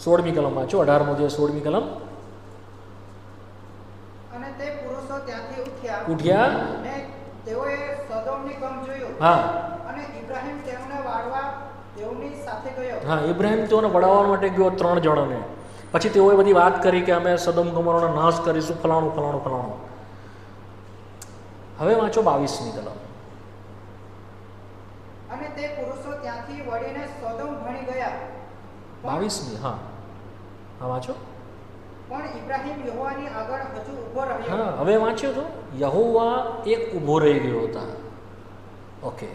16મી કલમ વાંચો. 18મો અધ્યાય 16મી કલમ. અને તે પુરુષો ત્યાંથી ઉઠ્યા અને તેઓએ સદોમની ગમ જોયું. હા, અને ઇબ્રાહિમ તેમને વાળવા તેઓની સાથે ગયો. હા, ઇબ્રાહિમ તેઓને વડાવવા માટે ગયો 3 જણોને. પછી તેઓએ બધી વાત કરી કે અમે સદોમ ગોમોરાનો નાશ કરીશું, ફલાણું ફલાણું ફલાણું. હવે વાંચો 22મી કલમ. અને તે પુરુષો ત્યાંથી વળીને સોદોમ ભણી ગયા. 22મી. હા હા, વાંચો. પણ ઇબ્રાહિમ યહોવાની આગળ હજુ ઊભો રહ્યો. હા, હવે વાંચ્યો તો યહોવા એક ઊભો રહી ગયો હતા. ઓકે,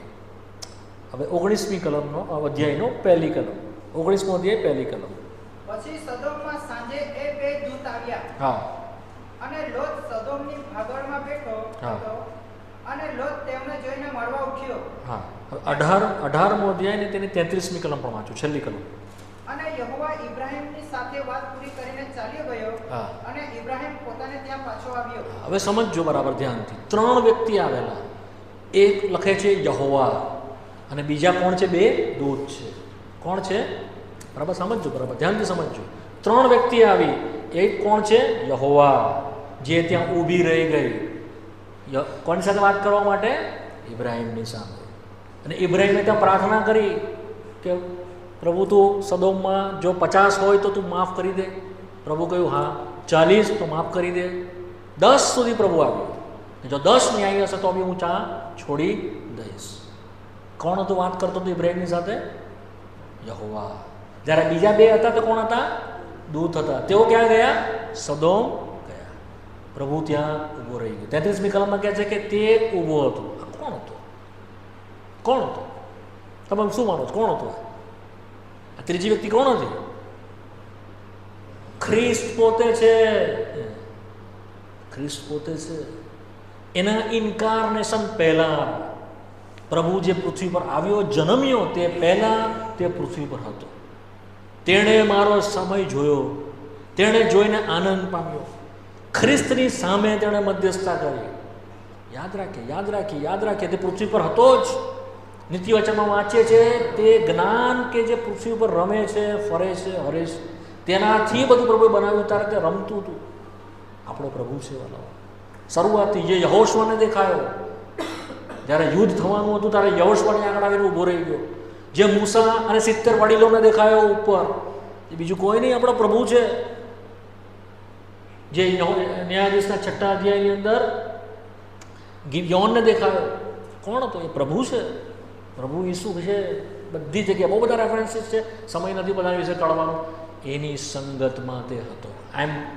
હવે 19મી કલમનો અધ્યાયનો પહેલી કલમ. 19મો અધ્યાય પહેલી કલમ. પછી સદોમમાં સાંજે એ 2 દૂત આવ્યા. હા, અને લોત સદોમની ભાગળમાં બેઠો હા. હતો. અને લોત તેમને જોઈને મળવા ઉઠ્યો. હા. 18મો અધ્યાય ને તેની 33મી કલમ પણ વાંચો, છેલ્લી કલમ. અને યહોવા ઇબ્રાહિમની સાથે વાત પૂરી કરીને ચાલ્યો ગયો. હા. અને ઇબ્રાહિમ પોતાને ત્યાં પાછો આવ્યો. હવે સમજજો બરાબર ધ્યાનથી. 3 વ્યક્તિ આવેલા. એક લખે છે યહોવા અને બીજા કોણ છે? 2 દૂત છે. કોણ છે? બરાબર સમજજો, બરાબર ધ્યાનથી સમજજો. 3 વ્યક્તિ આવી. એક કોણ છે? યહોવા, જે ત્યાં ઊભી રહી ગઈ. કોની સાથે વાત કરવા માટે? ઇબ્રાહિમની સામે. અને ઇબ્રાહિમે ત્યાં પ્રાર્થના કરી કે પ્રભુ તું સદોમમાં જો 50 હોય તો તું માફ કરી દે. પ્રભુ કહ્યું હા. 40 તો માફ કરી દે. 10 સુધી પ્રભુ આવ્યો. જો 10 ન્યાય હશે તો બી હું ચા છોડી દઈશ. કોણ હતું વાત કરતો હતો ઇબ્રાહિમની સાથે? યહોવા. જ્યારે બીજા 2 હતા તો કોણ હતા? દૂત હતા. તેઓ ક્યાં ગયા? સદોમ ગયા. પ્રભુ ત્યાં ઊભો રહી ગયો. 33મી કલમમાં કહે છે કે તે ઊભો હતો. કોણ હતો? કોણ હતો? તમે શું માનો છો? કોણ હતો? આ ત્રીજી વ્યક્તિ કોણ હતી? ખ્રિસ્ત પોતે છે. ખ્રિસ્ત પોતે છે. એના ઇન્કાર્નેશન પહેલા પ્રભુ જે પૃથ્વી પર આવ્યો, જન્મ્યો, તે પહેલા તે પૃથ્વી પર હતો. તેણે મારો સમય જોયો, તેણે જોઈને આનંદ પામ્યો. ખ્રિસ્તની સામે તેણે મધ્યસ્થતા કરી. યાદ રાખીએ તે પૃથ્વી પર હતો જ. નીતિવચનમાં વાંચે છે તે જ્ઞાન કે જે પૃથ્વી ઉપર રમે છે, ફરે છે, હરે છે, તેનાથી બધું પ્રભુએ બનાવ્યું. ત્યારે તે રમતું હતું. આપણો પ્રભુ છે વાલા. શરૂઆતથી જે યહોશવાને દેખાયો, જ્યારે યુદ્ધ થવાનું હતું ત્યારે યહોશવાની આગળ આવીને ઊભો રહી ગયો. જે મૂસા અને 70 વડીલોને દેખાયો ઉપર, એ બીજું કોઈ નહીં, આપણો પ્રભુ છે. જે ન્યાયાધીશના 6 અધ્યાયની અંદર ગિબિયોનને દેખાયો, કોણ હતો? એ પ્રભુ છે. પ્રભુ ઈસુ છે. બધી જગ્યાએ બહુ બધા રેફરન્સીસ છે, સમય નથી બધા વિશે કળવાનું. એની સંગતમાં તે હતો.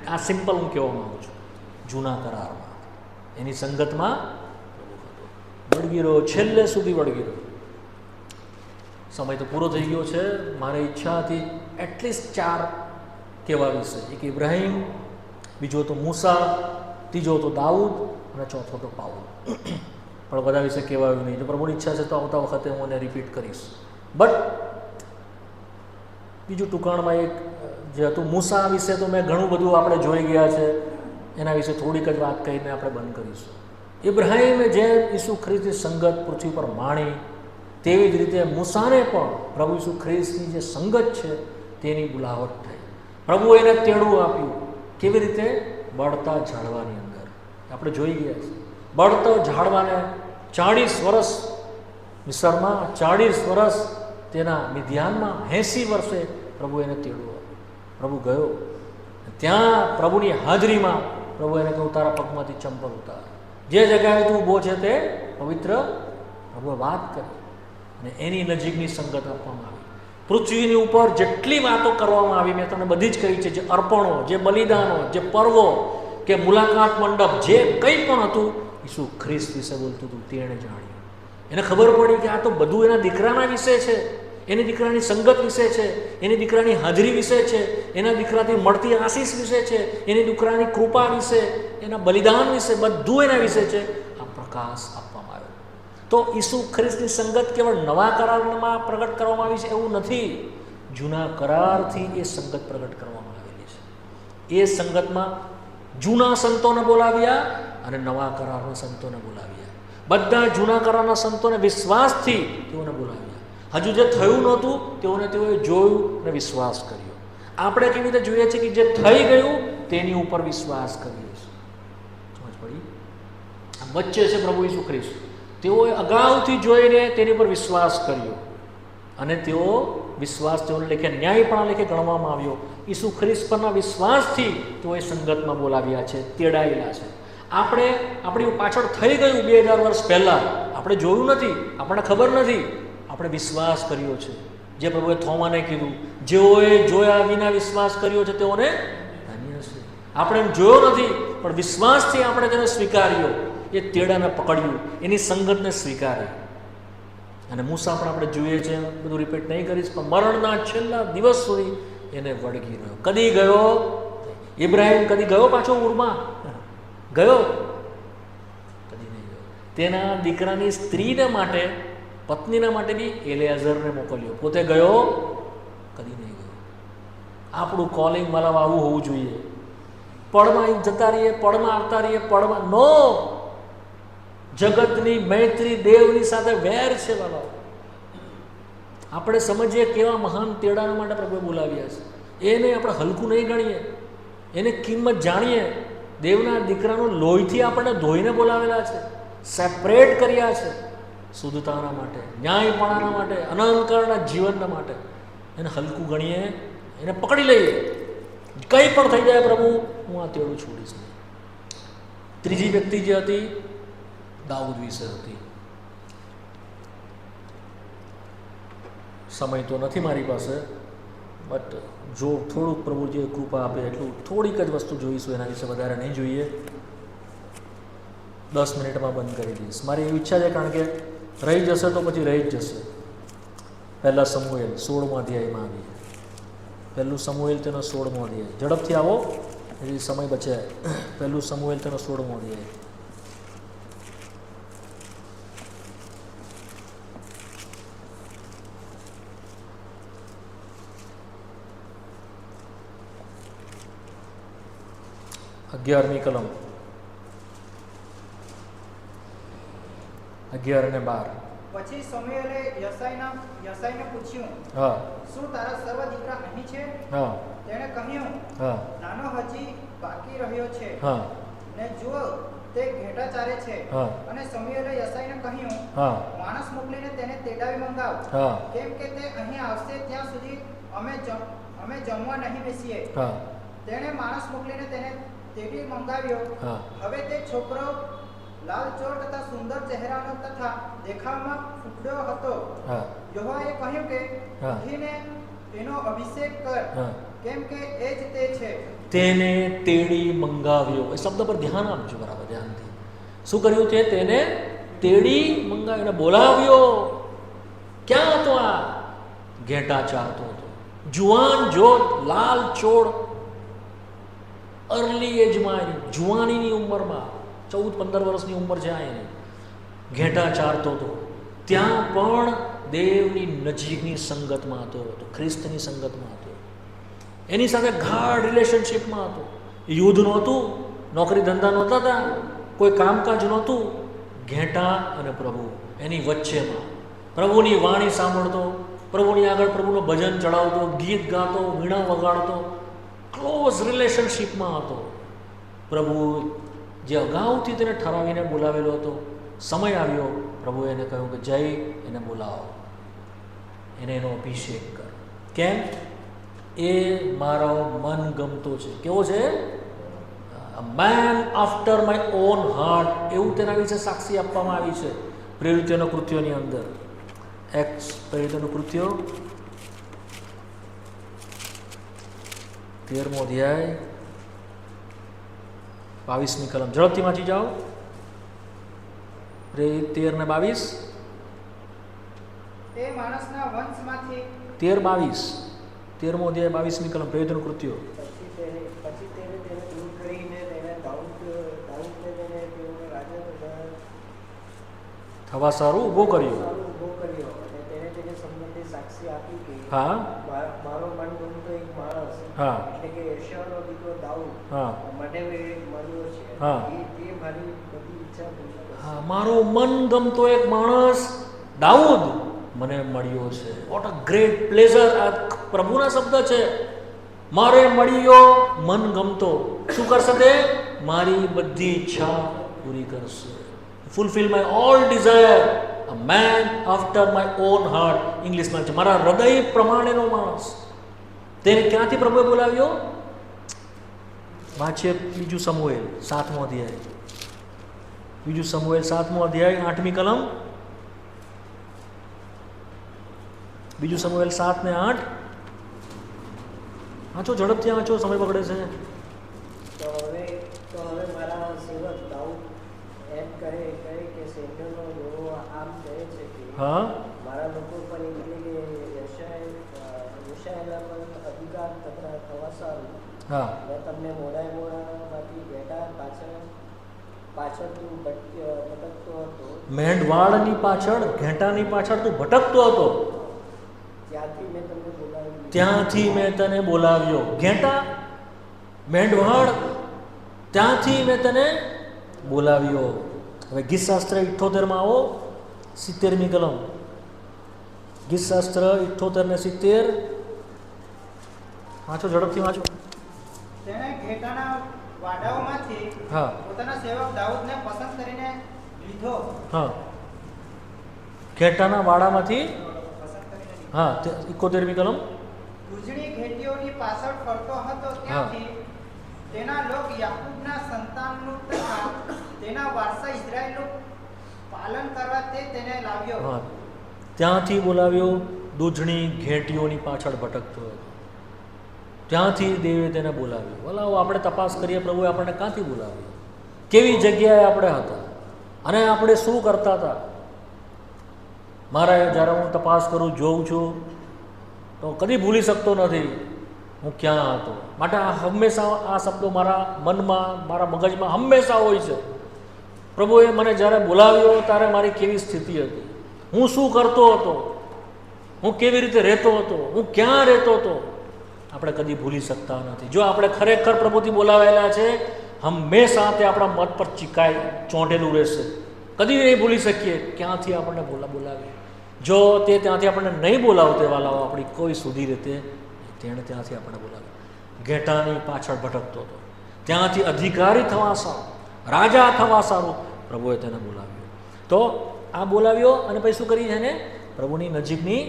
આ સિમ્પલ હું કહેવા માગું છું. જૂના કરારમાં એની સંગતમાં વળગી રહ્યો, છેલ્લે સુધી વળગી રહ્યો. સમય તો પૂરો થઈ ગયો છે. મારી ઈચ્છા હતી એટલીસ્ટ 4 કહેવા વિશે. એક ઇબ્રાહિમ, બીજો તો મૂસા, ત્રીજો તો દાઉદ અને ચોથો તો પાઉલ. પણ બધા વિશે કહેવાયું નહીં. જો પ્રભુની ઈચ્છા છે તો આવતા વખતે હું એને રિપીટ કરીશ. બટ બીજું ટૂંકાણમાં એક જે હતું મૂસા વિશે તો મેં ઘણું બધું આપણે જોઈ ગયા છે. એના વિશે થોડીક જ વાત કહીને આપણે બંધ કરીશું. ઇબ્રાહિમે જેમ ઈસુ ખ્રિસ્તની સંગત પૃથ્વી પર માણી, તેવી જ રીતે મૂસાને પણ પ્રભુ ઈસુ ખ્રિસ્તની જે સંગત છે તેની બોલાવટ થઈ. પ્રભુએ એને તેડું આપ્યું. કેવી રીતે? બળતા ઝાડવાની અંદર. આપણે જોઈ ગયા છે. બળતો ઝાડવાને 40 વર્ષ મિસરમાં, 40 વર્ષ તેના મિદ્યાનમાં, 80 વર્ષે પ્રભુ એને તેડવો. પ્રભુ ગયો ત્યાં પ્રભુની હાજરીમાં પ્રભુ એને કહ્યું, તારા પગમાંથી ચંપલ ઉતાર, જે જગ્યાએ તું ઊભો છે તે પવિત્ર. પ્રભુએ વાત કરી અને એની નજીકની સંગત આપવામાં આવી. પૃથ્વીની ઉપર જેટલી વાતો કરવામાં આવી મેં તમને બધી જ કહી છે. જે અર્પણો, જે બલિદાનો, જે પર્વો કે મુલાકાત મંડપ, જે કંઈ પણ હતું ઈસુ ખ્રિસ્ત વિશે બોલતું હતું. તેણે જાણ્યું, એને ખબર પડી કે આ તો બધું એના દીકરાના વિશે છે, એની દીકરાની સંગત વિશે છે, એની દીકરાની હાજરી વિશે છે, એના દીકરાથી મળતી આશીષ વિશે છે, એની દીકરાની કૃપા વિશે, એના બલિદાન વિશે, બધું એના વિશે છે. આ પ્રકાશ આપવામાં આવ્યો. તો ઈસુ ખ્રિસ્તની સંગત કેવળ નવા કરારમાં પ્રગટ કરવામાં આવી છે એવું નથી. જૂના કરારથી એ સંગત પ્રગટ કરવામાં આવેલી છે. એ સંગતમાં જૂના સંતોને બોલાવ્યા અને નવા કરારના સંતોને બોલાવ્યા. બધા જૂના કરારના સંતોને વિશ્વાસથી તેઓને બોલાવ્યા. હજુ જે થયું નહોતું તેઓએ જોયું અને વિશ્વાસ કર્યો. આપણે કેવી રીતે જોઈએ છીએ કે જે થઈ ગયું તેની ઉપર વિશ્વાસ કરીએ છીએ. સમજ પડી? આ વચ્ચે છે પ્રભુ ઈસુ ખ્રિસ્ત. તેઓએ અગાઉથી જોઈને તેની પર વિશ્વાસ કર્યો અને તેઓને લેખે ન્યાયપણા લેખે ગણવામાં આવ્યો. ઈસુ ખ્રિસ્ત પરના વિશ્વાસથી તેઓએ સંગતમાં બોલાવ્યા છે, તેડાયેલા છે. આપણે આપણી પાછળ થઈ ગયું 2000 વર્ષ પહેલાં, આપણે જોયું નથી, આપણને ખબર નથી, આપણે વિશ્વાસ કર્યો છે. જે પ્રભુએ થોમાને કીધું, જેઓએ જોયા વિના વિશ્વાસ કર્યો છે તેઓને ધન્ય છે. આપણે જોયો નથી પણ વિશ્વાસથી આપણે તેને સ્વીકાર્યો, એ તેડાને પકડ્યું, એની સંગતને સ્વીકારી. અને મૂસા પણ આપણે જોઈએ છે, બધું રિપીટ નહીં કરીશ, પણ મરણના છેલ્લા દિવસ સુધી એને વળગી રહ્યો. કદી ગયો? ઇબ્રાહિમ કદી ગયો પાછો ઉરમાં? ગયો? કદી નહીં ગયો. તેના દીકરાની સ્ત્રીને માટે, પત્નીના માટે બી એલિયાઝરને મોકલ્યો, પોતે ગયો? કદી નહીં ગયો. આપણું કોલિંગ વાલા આવું હોવું જોઈએ. પળમાં જતા રહીએ, પળમાં આવતા રહીએ, પળમાં નો. જગતની મૈત્રી દેવની સાથે વેર છે વાલા. આપણે સમજીએ કેવા મહાન તેડાના માટે પ્રભુએ બોલાવ્યા છે. એને આપણે હલકું નહીં ગણીએ, એને કિંમત જાણીએ. દેવના દીકરાનું લોહીથી આપણને ધોઈને બોલાવેલા છે, સેપરેટ કર્યા છે, શુદ્ધતાના માટે, ન્યાયપણાના માટે, અનંતકાળના જીવનના માટે. એને હલકું ગણીએ, એને પકડી લઈએ. કંઈ પણ થઈ જાય પ્રભુ, હું આ તેડું છોડીશ નહીં. ત્રીજી વ્યક્તિ જે હતી દાઉદ વિશે હતી. સમય તો નથી મારી પાસે, બટ જો થોડુંક પ્રભુ જે કૃપા આપે એટલું થોડીક જ વસ્તુ જોઈશું, એના વિશે વધારે નહીં જોઈએ. 10 મિનિટમાં બંધ કરી દઈશ. મારી એવી ઈચ્છા છે, કારણ કે રહી જશે તો પછી રહી જ જશે. પહેલા સમુએલ 16મો અધ્યાયમાં આવીએ. પહેલું સમુએલ તેનો 16મો અધ્યાય. ઝડપથી આવો, એ સમય બચે. પહેલું સમુએલ તેનો 16મો અધ્યાય. અગિયારમી કલમ 11 અને 12. પછી સમુએલે યસાઈને પૂછ્યું, હા, શું તારા સર્વ દીકરા અહીં છે? હા, તેણે કહ્યું, હા, નાનો હજી બાકી રહ્યો છે, હા, ને જુઓ તે ઘેટા ચારે છે. હા, અને સમુએલે યસાઈને કહ્યું, હા, માણસ મોકલીને તેને તેડાવી મંગાવ, હા, કેમ કે તે અહીં આવશે ત્યાં સુધી અમે જમવા નહીં બેસીએ. હા, તેણે માણસ મોકલીને તેને તેડી મંગાવ્યો. હા, હવે તે છોકરો લાલચોળ તથા સુંદર ચહેરાનો તથા દેખાવમાં ફૂટડો હતો. હા, યહોવાએ કહ્યું કે હા. ઉઠીને એનો અભિષેક કર, હા. કેમ કે એ જ તે છે. તેને તેડી મંગાવ્યો. એ શબ્દ પર ધ્યાન આપજો, બરાબર ધ્યાનથી. શું કર્યું છે? તેને તેડી મંગાવ્યો અને બોલાવ્યો. ક્યાં હતો? આ ઘેટા ચારતો હતો. જુવાન જોત, લાલ ચોળ, અર્લી એજમાં, જુવાનીની ઉંમરમાં, 14-15 વર્ષની ઉંમર છે આ એની. ઘેટા ચારતો હતો. ત્યાં પણ દેવની નજીકની સંગતમાં હતો, ખ્રિસ્તની સંગતમાં હતો. એની સાથે ગાઢ રિલેશનશિપમાં હતો. યુદ્ધ નહોતું, નોકરી ધંધા નહોતા હતા, કોઈ કામકાજ નહોતું. ઘેટા અને પ્રભુ એની વચ્ચેમાં પ્રભુની વાણી સાંભળતો, પ્રભુની આગળ પ્રભુનું ભજન ચડાવતો, ગીત ગાતો, વીણા વગાડતો, ક્લોઝ રિલેશનશિપમાં હતો. પ્રભુ જે અગાઉથી તેને ઠરાવીને બોલાવેલો હતો. સમય આવ્યો, પ્રભુએ એને કહ્યું કે જઈ એને બોલાવો, એને એનો અભિષેક કર. કેમ? એ મારો મનગમતો છે. કેવો છે? A man after my own heart, એવું તેના વિશે સાક્ષી આપવામાં આવી છે પ્રેરિતોના કૃત્યોની અંદર. એક્ટ્સ પ્રેરિતોના કૃત્યો 13મો અધ્યાય 22મી કલમ. ઝડપથી વાંચી જાઓ. પ્રેરિત 13 ને 22. તે માણસના વંશમાંથી 13-22, 13મો અધ્યાય 22મી કલમ, પ્રેરિતોના કૃત્યો. પછી તેને દૂર કરીને તેને દાઉદને તેને તેઓને રાજા થવા સારું ઊભો કર્યો. સારું ઊભો કર્યો અને તેને સંબંધે સાક્ષી આપી કે હા મારો મનગમતો એક માણસ, હા. એટલે કે યશાનો દીકરો દાઉદ હા મને મળ્યો છે. હા. તે મારી બધી ઈચ્છા પૂરી કરશે. હા, મારો મનગમતો એક માણસ દાઉદ મને મળ્યો છે. What a great pleasure! આ પ્રભુના શબ્દ છે. મારે મળ્યો મનગમતો. શું કરશે તે? મારી બધી ઈચ્છા પૂરી કરશે. Fulfil my all desire, a man after my own heart. ઇંગ્લિશમાં છે મારા હૃદય પ્રમાણેનો માણસ. તેને ક્યાંથી પ્રભુએ બોલાવ્યો? વાંચીએ બીજું સમુએલ 7મો અધ્યાય. બીજું સમુએલ 7મો અધ્યાય 8મી કલમ. બીજું સમુએલ 7 ને 8. વાંચો, ઝડપથી વાંચો, સમય પકડે છે. તો હવે મારા સેવક દાઉદ એમ કહે કે સૈન્યનો યહોવા આમ કહે છે કે હા મારા લોકો પર એટલે કે યશાયેલા પર અધિકાર થવા સારું. હા મેં તમને મોડામાંથી ઘેટા પાછળ તું ભટકતો હતો, મેંઢવાળની પાછળ, ઘેટાની પાછળ તું ભટકતો હતો, ત્યાંથી મેં તમને બોલાવ્યું. ત્યાંથી મેં તને બોલાવ્યો. ઘેટા, મેંઢવાળ, ત્યાંથી મેં તને બોલાવ્યો. હવે ગીતશાસ્ત્ર 78માં આવો, 70મી કલમ. ગીતશાસ્ત્ર 78 ને 70. વાંચો, ઝડપથી વાંચો. તેણે ઘેટાના વાડાઓમાંથી હા પોતાના સેવક દાઉદને પસંદ કરીને લીધો. હા, ઘેટાના વાડામાંથી. પસંદ કરીને લીધો. હા, 71મી કલમ. ઉજળી ઘેટીઓની પાછળ ફરતો હતો, ત્યાંથી તેના લોક યાકૂબના સંતાનનું તથા તેના વારસા ઇઝરાયેલનું પાલન કરવા તે તેને લાવ્યો. હા, ત્યાંથી બોલાવ્યો. દૂધણી ઘેટીઓની પાછળ ભટકતો હતો, ત્યાંથી દેવે તેને બોલાવ્યો. બોલાવો, આપણે તપાસ કરીએ પ્રભુએ આપણને ક્યાંથી બોલાવ્યો, કેવી જગ્યાએ આપણે હતા અને આપણે શું કરતા હતા. મારા જ્યારે હું તપાસ કરું, જોઉં છું, તો કદી ભૂલી શકતો નથી હું ક્યાં હતો. માટે આ હંમેશા આ શબ્દો મારા મનમાં, મારા મગજમાં હંમેશા હોય છે. પ્રભુએ મને જ્યારે બોલાવ્યો ત્યારે મારી કેવી સ્થિતિ હતી, હું શું કરતો હતો, હું કેવી રીતે રહેતો હતો, હું ક્યાં રહેતો હતો, આપણે કદી ભૂલી શકતા નથી. જો આપણે ખરેખર પ્રભુથી બોલાવેલા છે, હંમેશા તે આપણા મત પર ચીકાઈ ચોંટેલું રહેશે. કદી નહીં ભૂલી શકીએ ક્યાંથી આપણને બોલાવે. જો તે ત્યાંથી આપણને નહીં બોલાવતે વાલાઓ, આપણી કોઈ સુધી રીતે તેણે ત્યાંથી આપણને બોલાવ્યો. ઘેટાની પાછળ ભટકતો હતો, ત્યાંથી અધિકારી થવા સારું, રાજા થવા સારું પ્રભુએ તેને બોલાવ્યો. તો આ બોલાવ્યો અને પછી શું કરી છે ને? પ્રભુની નજીકની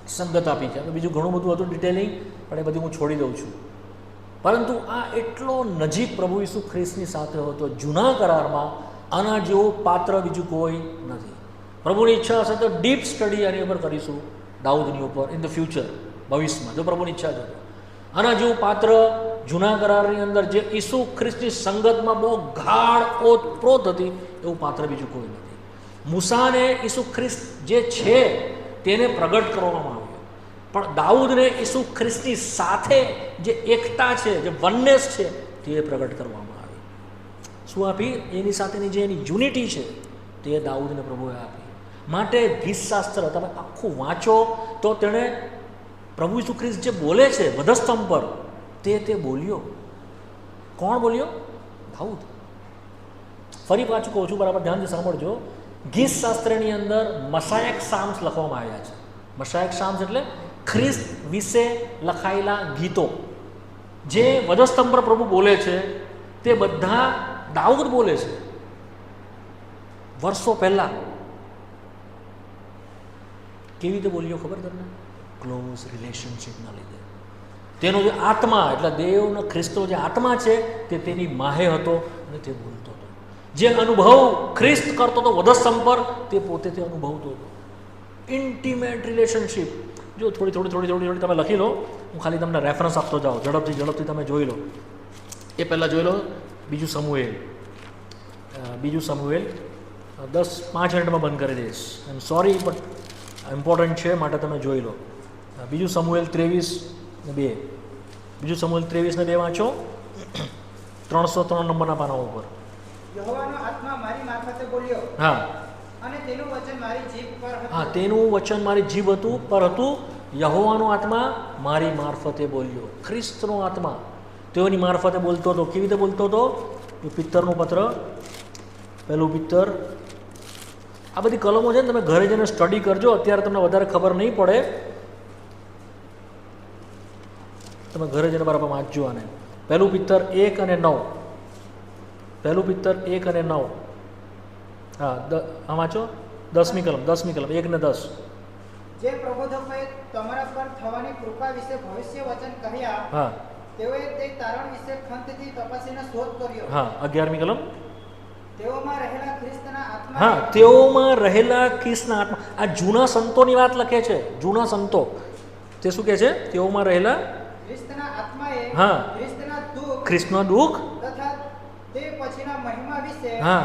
સંગત આપી છે. બીજું ઘણું બધું હતું ડિટેલિંગ, પણ એ બધું હું છોડી દઉં છું. પરંતુ આ એટલો નજીક પ્રભુ ઈસુ ખ્રિસ્તની સાથે હતો. જૂના કરારમાં આના જેવો પાત્ર બીજું કોઈ નથી. પ્રભુની ઈચ્છા હશે તો ડીપ સ્ટડી આની ઉપર કરીશું, દાઉદની ઉપર, ઇન ધ ફ્યુચર, ભવિષ્યમાં, જો પ્રભુની ઈચ્છા છે. આના જેવું પાત્ર જૂના કરારની અંદર જે ઈસુ ખ્રિસ્તની સંગતમાં બહુ ગાઢ ઓતપ્રોત હતી, એવું પાત્ર બીજું કોઈ નથી. મૂસાને ઈસુ ખ્રિસ્ત જે છે તેને પ્રગટ કરવામાં આવ્યો, પણ દાઉદને ઈસુ ખ્રિસ્તની સાથે જે એકતા છે, જે વનનેસ છે, તે પ્રગટ કરવામાં આવી. શું આપી? એની સાથેની જે એની યુનિટી છે તે દાઉદને પ્રભુએ આપી. માટે ગીતશાસ્ત્ર તમે આખું વાંચો તો તેણે પ્રભુ ઈસુ ખ્રિસ્ત જે બોલે છે વધસ્તંભ પર, તે બોલ્યો. કોણ બોલ્યો? દાઉદ. ફરી પાછું કહું છું, બરાબર ધ્યાનથી સાંભળજો. ગીતશાસ્ત્રની અંદર મસાયક સામ્સ લખવામાં આવ્યા છે. મસાયક સામ્સ એટલે ખ્રિસ્ત વિશે લખાયેલા ગીતો જે વધસ્તંભ પર પ્રભુ બોલે છે, તે બધા દાઉદ બોલે છે વર્ષો પહેલા. કેવી રીતે બોલ્યો ખબર તમને? ક્લોઝ રિલેશનશીપના લીધે. તેનો જે આત્મા, એટલે દેવનો ખ્રિસ્તનો જે આત્મા છે તે તેની માહે હતો અને તે બોલતો હતો. જે અનુભવ ખ્રિસ્ત કરતો હતો વધસ્તંભ પર, તે પોતે તે અનુભવતો હતો. Intimate relationship. જો થોડી તમે લખી લો, હું ખાલી તમને રેફરન્સ આપતો જાઉં, ઝડપથી તમે જોઈ લો. એ પહેલાં જોઈ લો બીજું સમુએલ 5 મિનિટમાં બંધ કરી દઈશ. આઈ એમ સોરી બટ ઇમ્પોર્ટન્ટ છે માટે તમે જોઈ લો. બીજું સમુએલ 23:2. બીજું સમુએલ 23:2 વાંચો 303 નંબરના પાના ઉપર. યહોવાનો આત્મા મારી મારફતે બોલ્યો, હા, અને તેનું વચન મારી જીભ પર હતું. હા, તેનું વચન મારી જીભ પર હતું. યહોવાનો આત્મા મારી મારફતે બોલ્યો. ખ્રિસ્તનો આત્મા તેઓની મારફતે બોલતો હતો. કેવી રીતે બોલતો હતો? પિત્તરનું પત્ર, પહેલું પિત્તર. આ બધી કલમો છે ને, તમે ઘરે જઈને સ્ટડી કરજો. અત્યારે તમને વધારે ખબર નહીં પડે, તમે ઘરે જઈને બરાબર વાંચજો આને. પહેલું પિત્તર 1 અને 9. પહેલું પિત્તર 1 અને 9. હા વાંચો 10મી કલમ 1 ને 10. જે પ્રબોધકોએ તમારા પર થવાની કૃપા વિશે ભવિષ્ય વચન કહ્યા, હા, તેઓએ તે તારણ વિશે ખંતથી તપાસીને શોધ કર્યો. હા, 11મી કલમ. તેઓમાં રહેલા ખ્રિસ્તના આત્મા, હા, તેઓમાં રહેલા ખ્રિસ્તના આત્મા. આ જૂના સંતોની વાત લખે છે. જૂના સંતો તે શું કહે છે? તેઓમાં રહેલા ખ્રિસ્તના આત્માએ હા, ખ્રિસ્તના ખ્રિસ્તનો દુઃખ દુઃખ તથા તે પછીના મહિમા વિશે હા,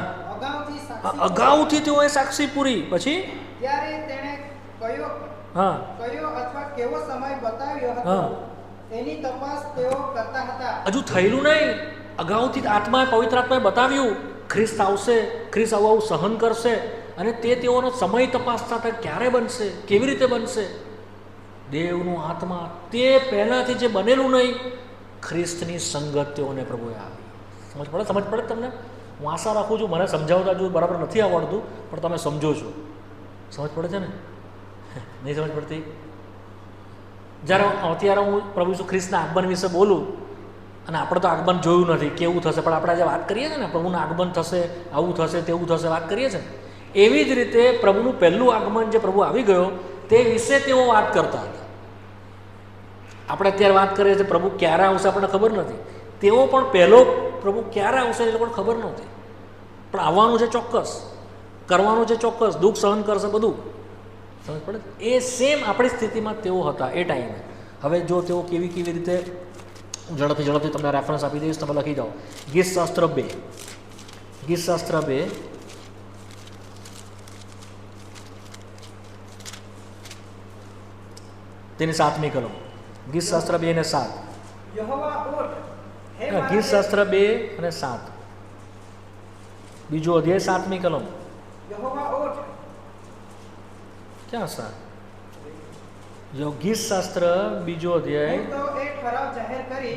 અગાઉથી તેઓએ સાક્ષી પૂરી. પછી ત્યારે તેણે કયો હા, અથવા કેવો સમય બતાવ્યો હતો, હા, એની તપાસ તેઓ કરતા હતા. હજુ થયેલું નહીં. અગાઉથી પવિત્ર આત્માએ બતાવ્યું ખ્રિસ્ત આવશે, ખ્રિસ્ત આવું સહન કરશે, અને તેઓનો સમય તપાસતા હતા. ક્યારે બનશે, કેવી રીતે બનશે? દેવનું આત્મા તે પહેલાંથી જે બનેલું નહીં, ખ્રિસ્તની સંગત તેઓને પ્રભુએ આવી. સમજ પડે તમને? હું આશા રાખું છું, મને સમજાવતા હજુ બરાબર નથી આવડતું, પણ તમે સમજો છો. સમજ પડે છે ને? નહીં સમજ પડતી? જ્યારે અત્યારે હું પ્રભુ ઈસુ ખ્રિસ્તના આગમન વિશે બોલું, અને આપણે તો આગમન જોયું નથી કેવું થશે, પણ આપણે આજે વાત કરીએ છીએ ને પ્રભુનું આગમન થશે, આવું થશે, તેવું થશે, વાત કરીએ છીએ. એવી જ રીતે પ્રભુનું પહેલું આગમન જે પ્રભુ આવી ગયો તે વિશે તેઓ વાત કરતા હતા. આપણે અત્યારે વાત કરીએ છીએ પ્રભુ ક્યારે આવશે આપણને ખબર નથી. તેઓ પણ પહેલો પ્રભુ ક્યારે આવશે એ લોકોને ખબર નહોતી, પણ આવવાનું છે ચોક્કસ, કરવાનું છે ચોક્કસ, દુઃખ સહન કરશે, બધું. સમજ પડે? એ સેમ આપણી સ્થિતિમાં તેઓ હતા એ ટાઈમે. હવે જો તેઓ કેવી રીતે, ઝડપથી તમને રેફરન્સ આપી દઈશ, તમે લખી જાઓ. ગીતશાસ્ત્ર 2 તેની 7મી કલમ. ગીતશાસ્ત્ર 2 અને 7. યહોવા ઉઠ, હે મારા ગીતશાસ્ત્ર 2 અને 7. બીજો અધ્યાય 7મી કલમ. યહોવા ઉઠ. ક્યાં સર? જો ગીતશાસ્ત્ર બીજો અધ્યાય હું તો એ ઠરાવ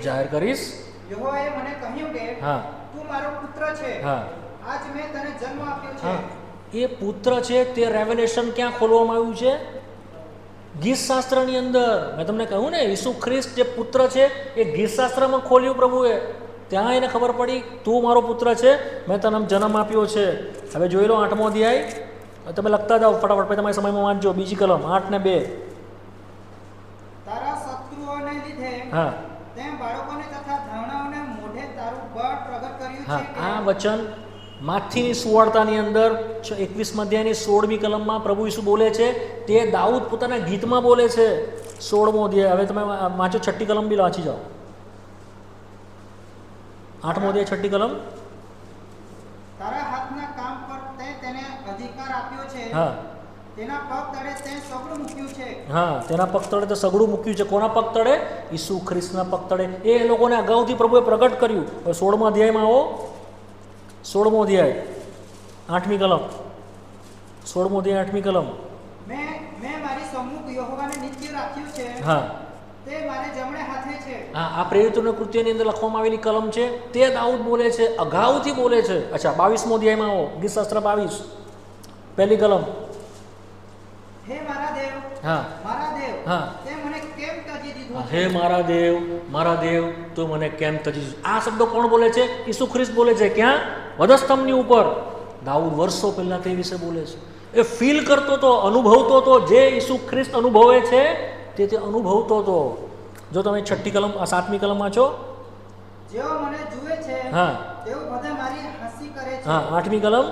જાહેર કરીશ. યહોવાએ મને કહ્યું કે હા, તું મારો પુત્ર છે, હા, આજ મેં તને જન્મ આપ્યો છે. હા. એ પુત્ર છે તે રેવલેશન ક્યાં ખોલવામાં આવ્યું છે? ગીતશાસ્ત્રની અંદર. મેં તમને કહ્યું ને, ઈસુ ખ્રિસ્ત જે પુત્ર છે એ ગીતશાસ્ત્રમાં ખોલ્યું પ્રભુએ. ત્યાં એને ખબર પડી તું મારો પુત્ર છે, મેં તને જન્મ આપ્યો છે. હવે જોઈ લો 8મો અધ્યાય. તમે લખતા જાઓ ફટાફટ, પછી તમારી સમયમાં વાંચજો. બીજી કલમ 8 ને 2. તારા શત્રુઓને લીધે હા, તે બાળકોને તથા ધાવણાઓને મોઢે તારું બળ પ્રગટ કર્યું હા. છે. આ વચન માથીની સુવાર્તાની અંદર 21મા અધ્યાયની 16મી કલમમાં પ્રભુ ઈસુ બોલે છે. તે દાઉદ પોતાના ગીતમાં બોલે છે. 16મો અધ્યાય. હવે તમે વાંચો 6ઠ્ઠી કલમ બી વાંચી જાઓ. 8મો અધ્યાય 6ઠ્ઠી કલમ. તારા હાથના કામ પર તે તેને અધિકાર આપ્યો છે. હા, તેના પગ તળે તે સગડું મૂક્યું છે. હા, તેના પગ તળે તો સગડું મૂક્યું છે. કોના પગ તળે? ઈસુ ખ્રિસ્તના પગ તળે. એ લોકોને અગાઉથી પ્રભુએ પ્રગટ કર્યું. હવે 16મા અધ્યાયમાં આવો. 16મો અધ્યાય 8મી કલમ. 16મો અધ્યાય 8મી કલમ. મેં મારી સમ્મુખ યહોવાને નિત્ય રાખ્યું છે. હા, તે મારે જમણે હાથે છે. હા. આ પ્રેરિતોના કૃત્યની અંદર લખવામાં આવેલી કલમ છે. તે દાઉદ બોલે છે, અગાઉથી બોલે છે. અચ્છા, 22મો અધ્યાયમાં આવો. ગીતશાસ્ત્ર 22 પહેલી કલમ. હે મારા દેવ, હા, મારા દેવ, હા. તે મને કેમ ત્યજી દીધો હે મારા દેવ તું મને કેમ તજી. આ શબ્દો કોણ બોલે છે? ઈસુ ખ્રિસ્ત બોલે છે. ક્યાં? વધસ્તંભની ઉપર. દાઉદ વર્ષો પહેલા તે વિશે બોલે છે. એ ફીલ કરતો હતો, અનુભવતો હતો. જે ઈસુ ખ્રિસ્ત અનુભવે છે તે અનુભવતો હતો. જો તમે 6મી કલમ 7મી કલમ વાંચો. જેઓ મને જુએ છે હા. તેઓ બધા મારી હસી કરે છે. હા, 8મી કલમ.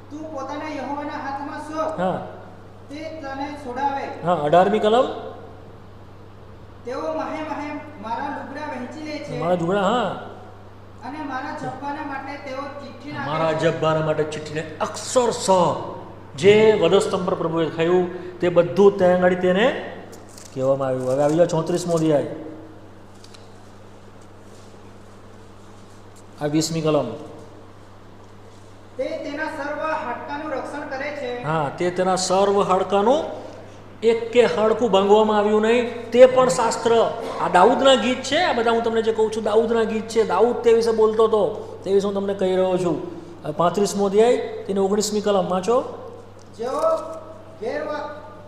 તું પોતાના યહોવાના હાથમાં સોંપ, હા તે તને છોડાવે. હા, 18મી કલમ. તેઓ મહે મારા લુગડા વહેંચી લે છે, મારા ઝઘડા. હા, અને મારા જબ્બાના માટે તેઓ ચિઠ્ઠી નાખે મારા છે. જબ્બાના માટે ચિઠ્ઠીને અક્ષરશઃ જે વધસ્તંભ પર પ્રભુએ થયું તે બધું ત્યાં આગળ તેને કહેવામાં આવ્યું. હવે આવી જાઓ 34મો અધ્યાય, આ 20મી કલમ. તે તેના સર્વ હાડકાનું રક્ષણ કરે છે. હા, તે તેના સર્વ હાડકાનું એક કે હાડકું ભાંગવામાં આવ્યું નહીં. તે પણ શાસ્ત્ર. આ દાઉદના ગીત છે. આ બધા હું તમને જે કહું છું દાઉદના ગીત છે. દાઉદ તે વિશે બોલતો હતો, તે વિશે હું તમને કહી રહ્યો છું. 35મો અધ્યાય તેની 19મી કલમ વાંચો. જેઓ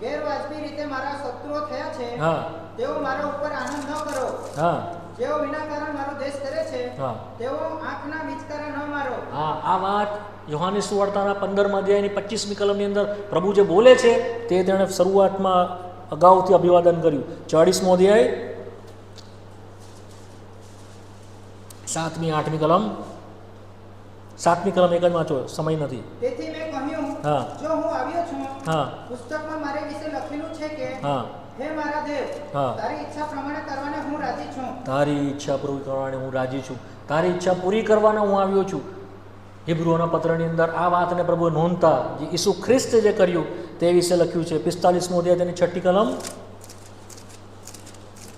ગેરવાજબી રીતે મારા શત્રુઓ થયા છે, હા તેઓ મારા ઉપર આનંદ ન કરો. હા જેઓ વિનાકારણ મારો દેશ કરે છે, હા તેઓ આંખના મિચકારા ન મારો. હા, આ વાત યોહાની સુવાર્તાના 15મા અધ્યાયની 25મી કલમની અંદર પ્રભુ જે બોલે છે તે તેણે શરૂઆતમાં અગાઉથી અભિવાદન કર્યું. 40મો અધ્યાય 7મી 8મી કલમ. 7મી કલમ એક જ વાંચો, સમય નથી. તેથી મેં કહ્યું, હા. જો હું આવ્યો છું, હા પુસ્તકમાં મારે વિશે લખેલું છે કે હા હે મારા દેવ, હા. તારી ઈચ્છા પ્રમાણે કરવાને હું રાજી છું. તારી ઈચ્છા પૂરી કરવાની હું રાજી છું. તારી ઈચ્છા પૂરી કરવાના હું આવ્યો છું. હિબ્રુઓના પત્રની અંદર આ વાતને પ્રભુએ નોંધતા જે ઈસુ ખ્રિસ્તે જે કર્યું તે વિશે લખ્યું છે. 45મો અધ્યાય તેની 6મી કલમ.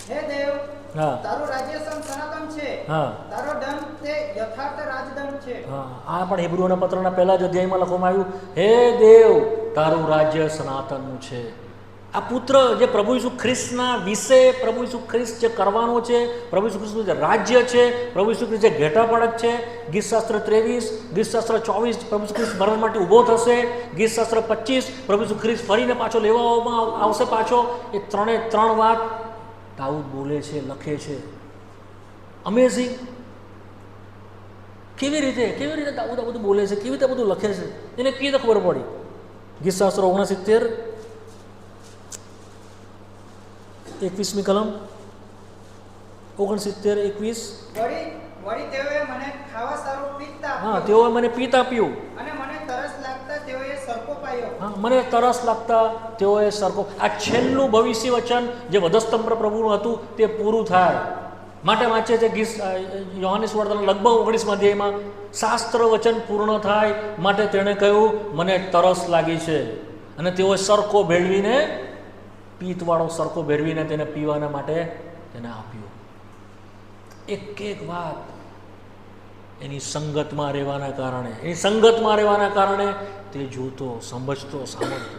હે દેવ, હા તારું રાજ્ય સનાતન છે, હા તારો દંડ તે યથાર્થ રાજદંડ છે. હા, આ પણ હિબ્રુઓના પત્રના પહેલા જ અધ્યાયમાં લખવામાં આવ્યું, હે દેવ તારું રાજ્ય સનાતનનું છે. આ પુત્ર જે પ્રભુ ઈસુ ખ્રિસ્તના વિશે, પ્રભુ ઈસુ ખ્રિસ્ત જે કરવાનો છે, પ્રભુ ઈસુ ખ્રિસ્તનું જે રાજ્ય છે, પ્રભુ ઈસુ ખ્રિસ્ત જે ઘેટાપડક છે, ગીતશાસ્ત્ર 23, ગીતશાસ્ત્ર 24 પ્રભુ ઈસુ ખ્રિસ્ત મરણ માટે ઊભો થશે, ગીતશાસ્ત્ર 25 પ્રભુ ઈસુ ખ્રિસ્ત ફરીને પાછો લેવામાં આવશે પાછો. એ 3 વાત દાઉદ બોલે છે, લખે છે. અમેઝિંગ. કેવી રીતે દાઉદ આ બધું બોલે છે, કેવી રીતે બધું લખે છે, એને કેવી રીતે ખબર પડી? ગીતશાસ્ત્ર 69 21મી કલમ. 69 21. વળી તેઓએ મને ખાવા સારું પિત્ત આપ્યું. હા, તેઓએ મને પિત્ત આપ્યું. અને મને તરસ લાગતા તેઓએ સરકો પાયો. હા, મને તરસ લાગતા તેઓએ સરકો. આ છેલ્લું ભવિષ્ય વચન જે વધસ્તંભ પર પ્રભુનું હતું તે પૂરું થાય માટે વાંચે છે યોહાની સુવાર્તાના લગભગ 19મા અધ્યાયમાં. શાસ્ત્ર વચન પૂર્ણ થાય માટે તેણે કહ્યું મને તરસ લાગી છે, અને તેઓએ સરકો ભેળવીને, પિત્તવાળો સરકો ભેળવીને તેને પીવાના માટે તેને આપ્યો. એક વાત એની સંગતમાં રહેવાના કારણે તે જોતો, સમજતો, સાંભળતો.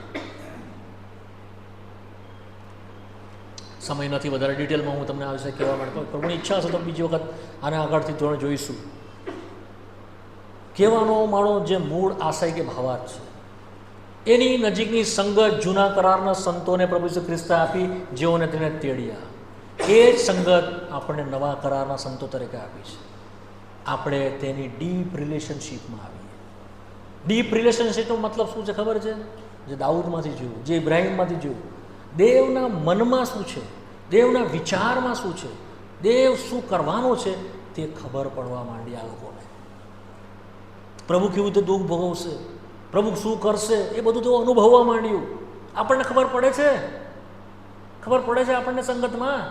સમય નથી વધારે ડિટેલમાં હું તમને આ વિશે કહેવા માંગતો. પ્રભુની ઈચ્છા હશે તો બીજી વખત આને આગળથી થોડું જોઈશું. કહેવાનો મારો જે મૂળ આશય કે ભાવાર્થ છે, એની નજીકની સંગત જૂના કરારના સંતોને પ્રભુ ઈસુ ખ્રિસ્તે આપી, જેઓને તેને તેડ્યા. એ જ સંગત આપણને નવા કરારના સંતો તરીકે આપી છે. આપણે તેની ડીપ રિલેશનશીપમાં આવીએ. ડીપ રિલેશનશીપનો મતલબ શું છે ખબર છે? જે દાઉદમાંથી જોયું, જે ઇબ્રાહીમમાંથી જોયું. દેવના મનમાં શું છે, દેવના વિચારમાં શું છે, દેવ શું કરવાનો છે તે ખબર પડવા માંડી આ લોકોને. પ્રભુ કેવું રીતે દુઃખ ભોગવશે, પ્રભુ શું કરશે, એ બધું તો અનુભવવા માંડ્યું. આપણને ખબર પડે છે આપણને સંગતમાં.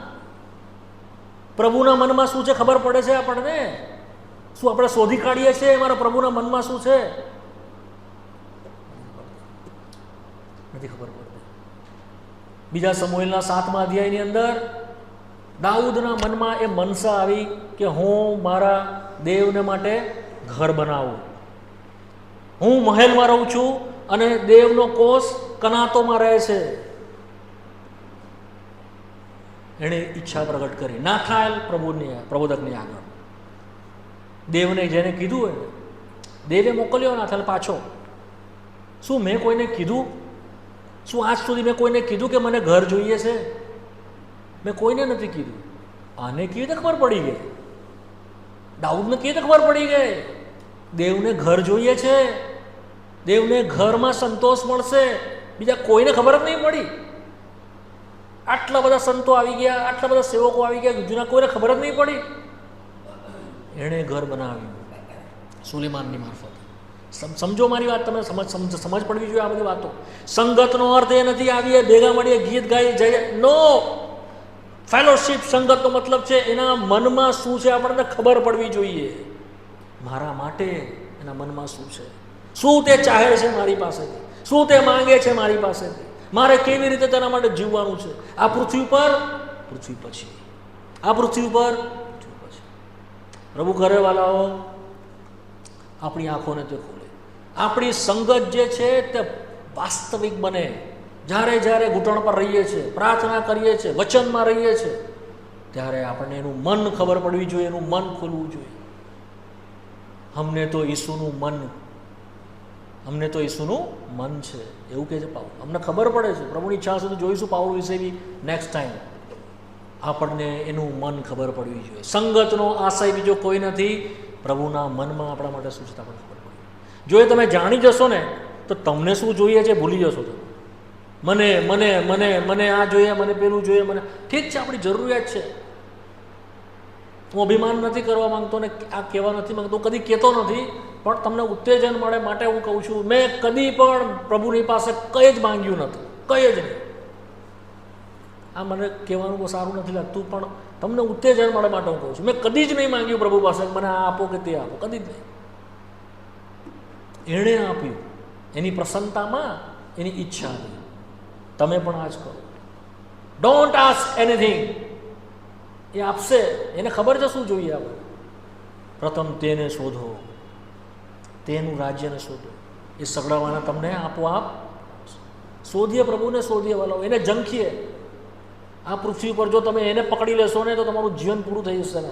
પ્રભુના મનમાં શું છે ખબર પડે છે આપણને. શું આપણે શોધી કાઢીએ છીએ મારા પ્રભુના મનમાં શું છે? નથી ખબર પડતી. બીજા સમુએલના 7મા અધ્યાયની અંદર દાઉદના મનમાં એ મનસા આવી કે હું મારા દેવને માટે ઘર બનાવું. હું મહેલમાં રહું છું અને દેવનો કોષ કનાતોમાં રહે છે. એણે ઈચ્છા પ્રગટ કરી. નાથાએલ પ્રબોધકની આગળ દેવને જેને કીધું હોય, દેવે મોકલ્યો નાથાએલ પાછો. શું મેં કોઈને કીધું? શું આજ સુધી મેં કોઈને કીધું કે મને ઘર જોઈએ છે? મેં કોઈને નથી કીધું. આને કેવી રીતે ખબર પડી ગઈ? દાઉદને કેવી રીતે ખબર પડી ગઈ? દેવને ઘર જોઈએ છે, દેવને ઘરમાં સંતોષ મળશે, બીજા કોઈને ખબર જ નહીં પડી. આટલા બધા સંતો આવી ગયા, આટલા બધા સેવકો આવી ગયા, બીજુના કોઈને ખબર જ નહીં પડી. એણે ઘર બનાવ્યું સુલેમાનની મારફત. સમજો મારી વાત, તમે સમજ પડવી જોઈએ આ બધી વાતો. સંગતનો અર્થ એ નથી આવીએ ભેગા મળીએ ગીત ગાઈ જઈએ, નો. ફેલોશિપ, સંગતનો મતલબ છે એના મનમાં શું છે આપણને ખબર પડવી જોઈએ. મારા માટે એના મનમાં શું છે, શું તે ચાહે છે મારી પાસેથી, શું તે માંગે છે મારી પાસેથી, મારે કેવી રીતે તેના માટે જીવવાનું છે. આ પૃથ્વી પર, પૃથ્વી પછી, આ પૃથ્વી પર, પૃથ્વી પછી. પ્રભુ કરે વાલાઓ આપણી આંખોને તે ખોલે, આપણી સંગત જે છે તે વાસ્તવિક બને. જ્યારે જ્યારે ઘૂંટણ પર રહીએ છીએ, પ્રાર્થના કરીએ છીએ, વચનમાં રહીએ છીએ, ત્યારે આપણને એનું મન ખબર પડવી જોઈએ, એનું મન ખોલવું જોઈએ. અમને તો ઈસુનું મન છે એવું કહે છે પાઉલ. અમને ખબર પડે છે, પ્રભુની ઈચ્છા સુધી જોઈશું પાઉલ વિશે બી નેક્સ્ટ ટાઈમ. આપણને એનું મન ખબર પડવી જોઈએ. સંગતનો આશય બીજો કોઈ નથી, પ્રભુના મનમાં આપણા માટે શું છે આપણને ખબર પડે. જો એ તમે જાણી જશો ને તો તમને શું જોઈએ છે ભૂલી જશો તમે. મને મને મને મને આ જોઈએ, મને પેલું જોઈએ, મને ઠીક છે, આપણી જરૂરિયાત છે. હું અભિમાન નથી કરવા માંગતો ને આ કહેવા નથી માંગતો, કદી કહેતો નથી, પણ તમને ઉત્તેજન મળે માટે હું કહું છું. મેં કદી પણ પ્રભુની પાસે કંઈ જ માંગ્યું નથી, કંઈ જ નહીં. આ મને કહેવાનું બહુ સારું નથી લાગતું, પણ તમને ઉત્તેજન મળે માટે હું કહું છું. મેં કદી જ નહીં માંગ્યું પ્રભુ પાસે મને આ આપો કે તે આપો, કદી જ નહીં. એણે આપ્યું એની પ્રસન્નતામાં, એની ઈચ્છા હતી. તમે પણ આ જ કરો. ડોન્ટ આસ્ક એનીથિંગ, એ આપશે. એને ખબર છે શું જોઈએ આપણે. પ્રથમ તેને શોધો, તેનું રાજ્યને શોધો, એ સગડાવાના તમને આપોઆપ શોધીએ. પ્રભુને શોધીએ વાલો, એને ઝંખીએ. આ પૃથ્વી પર જો તમે એને પકડી લેશો ને તો તમારું જીવન પૂરું થઈ જશે ને.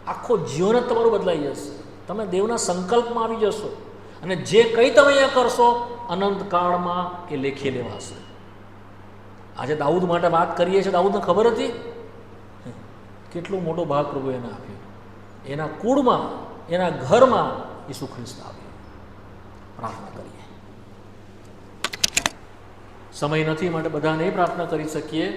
આખો જીવન જ તમારું બદલાઈ જશે. તમે દેવના સંકલ્પમાં આવી જશો અને જે કંઈ તમે અહીંયા કરશો અનંતકાળમાં એ લેખી લેવાશે. આજે દાઉદ માટે વાત કરીએ છીએ, દાઉદને ખબર હતી કેટલો મોટો ભાગ પ્રભુ એને આપ્યો. એના કુળમાં, એના ઘરમાં ઈસુ ખ્રિસ્ત આવ્યો. પ્રાર્થના કરીએ. સમય નથી માટે બધા નહીં પ્રાર્થના કરી શકીએ.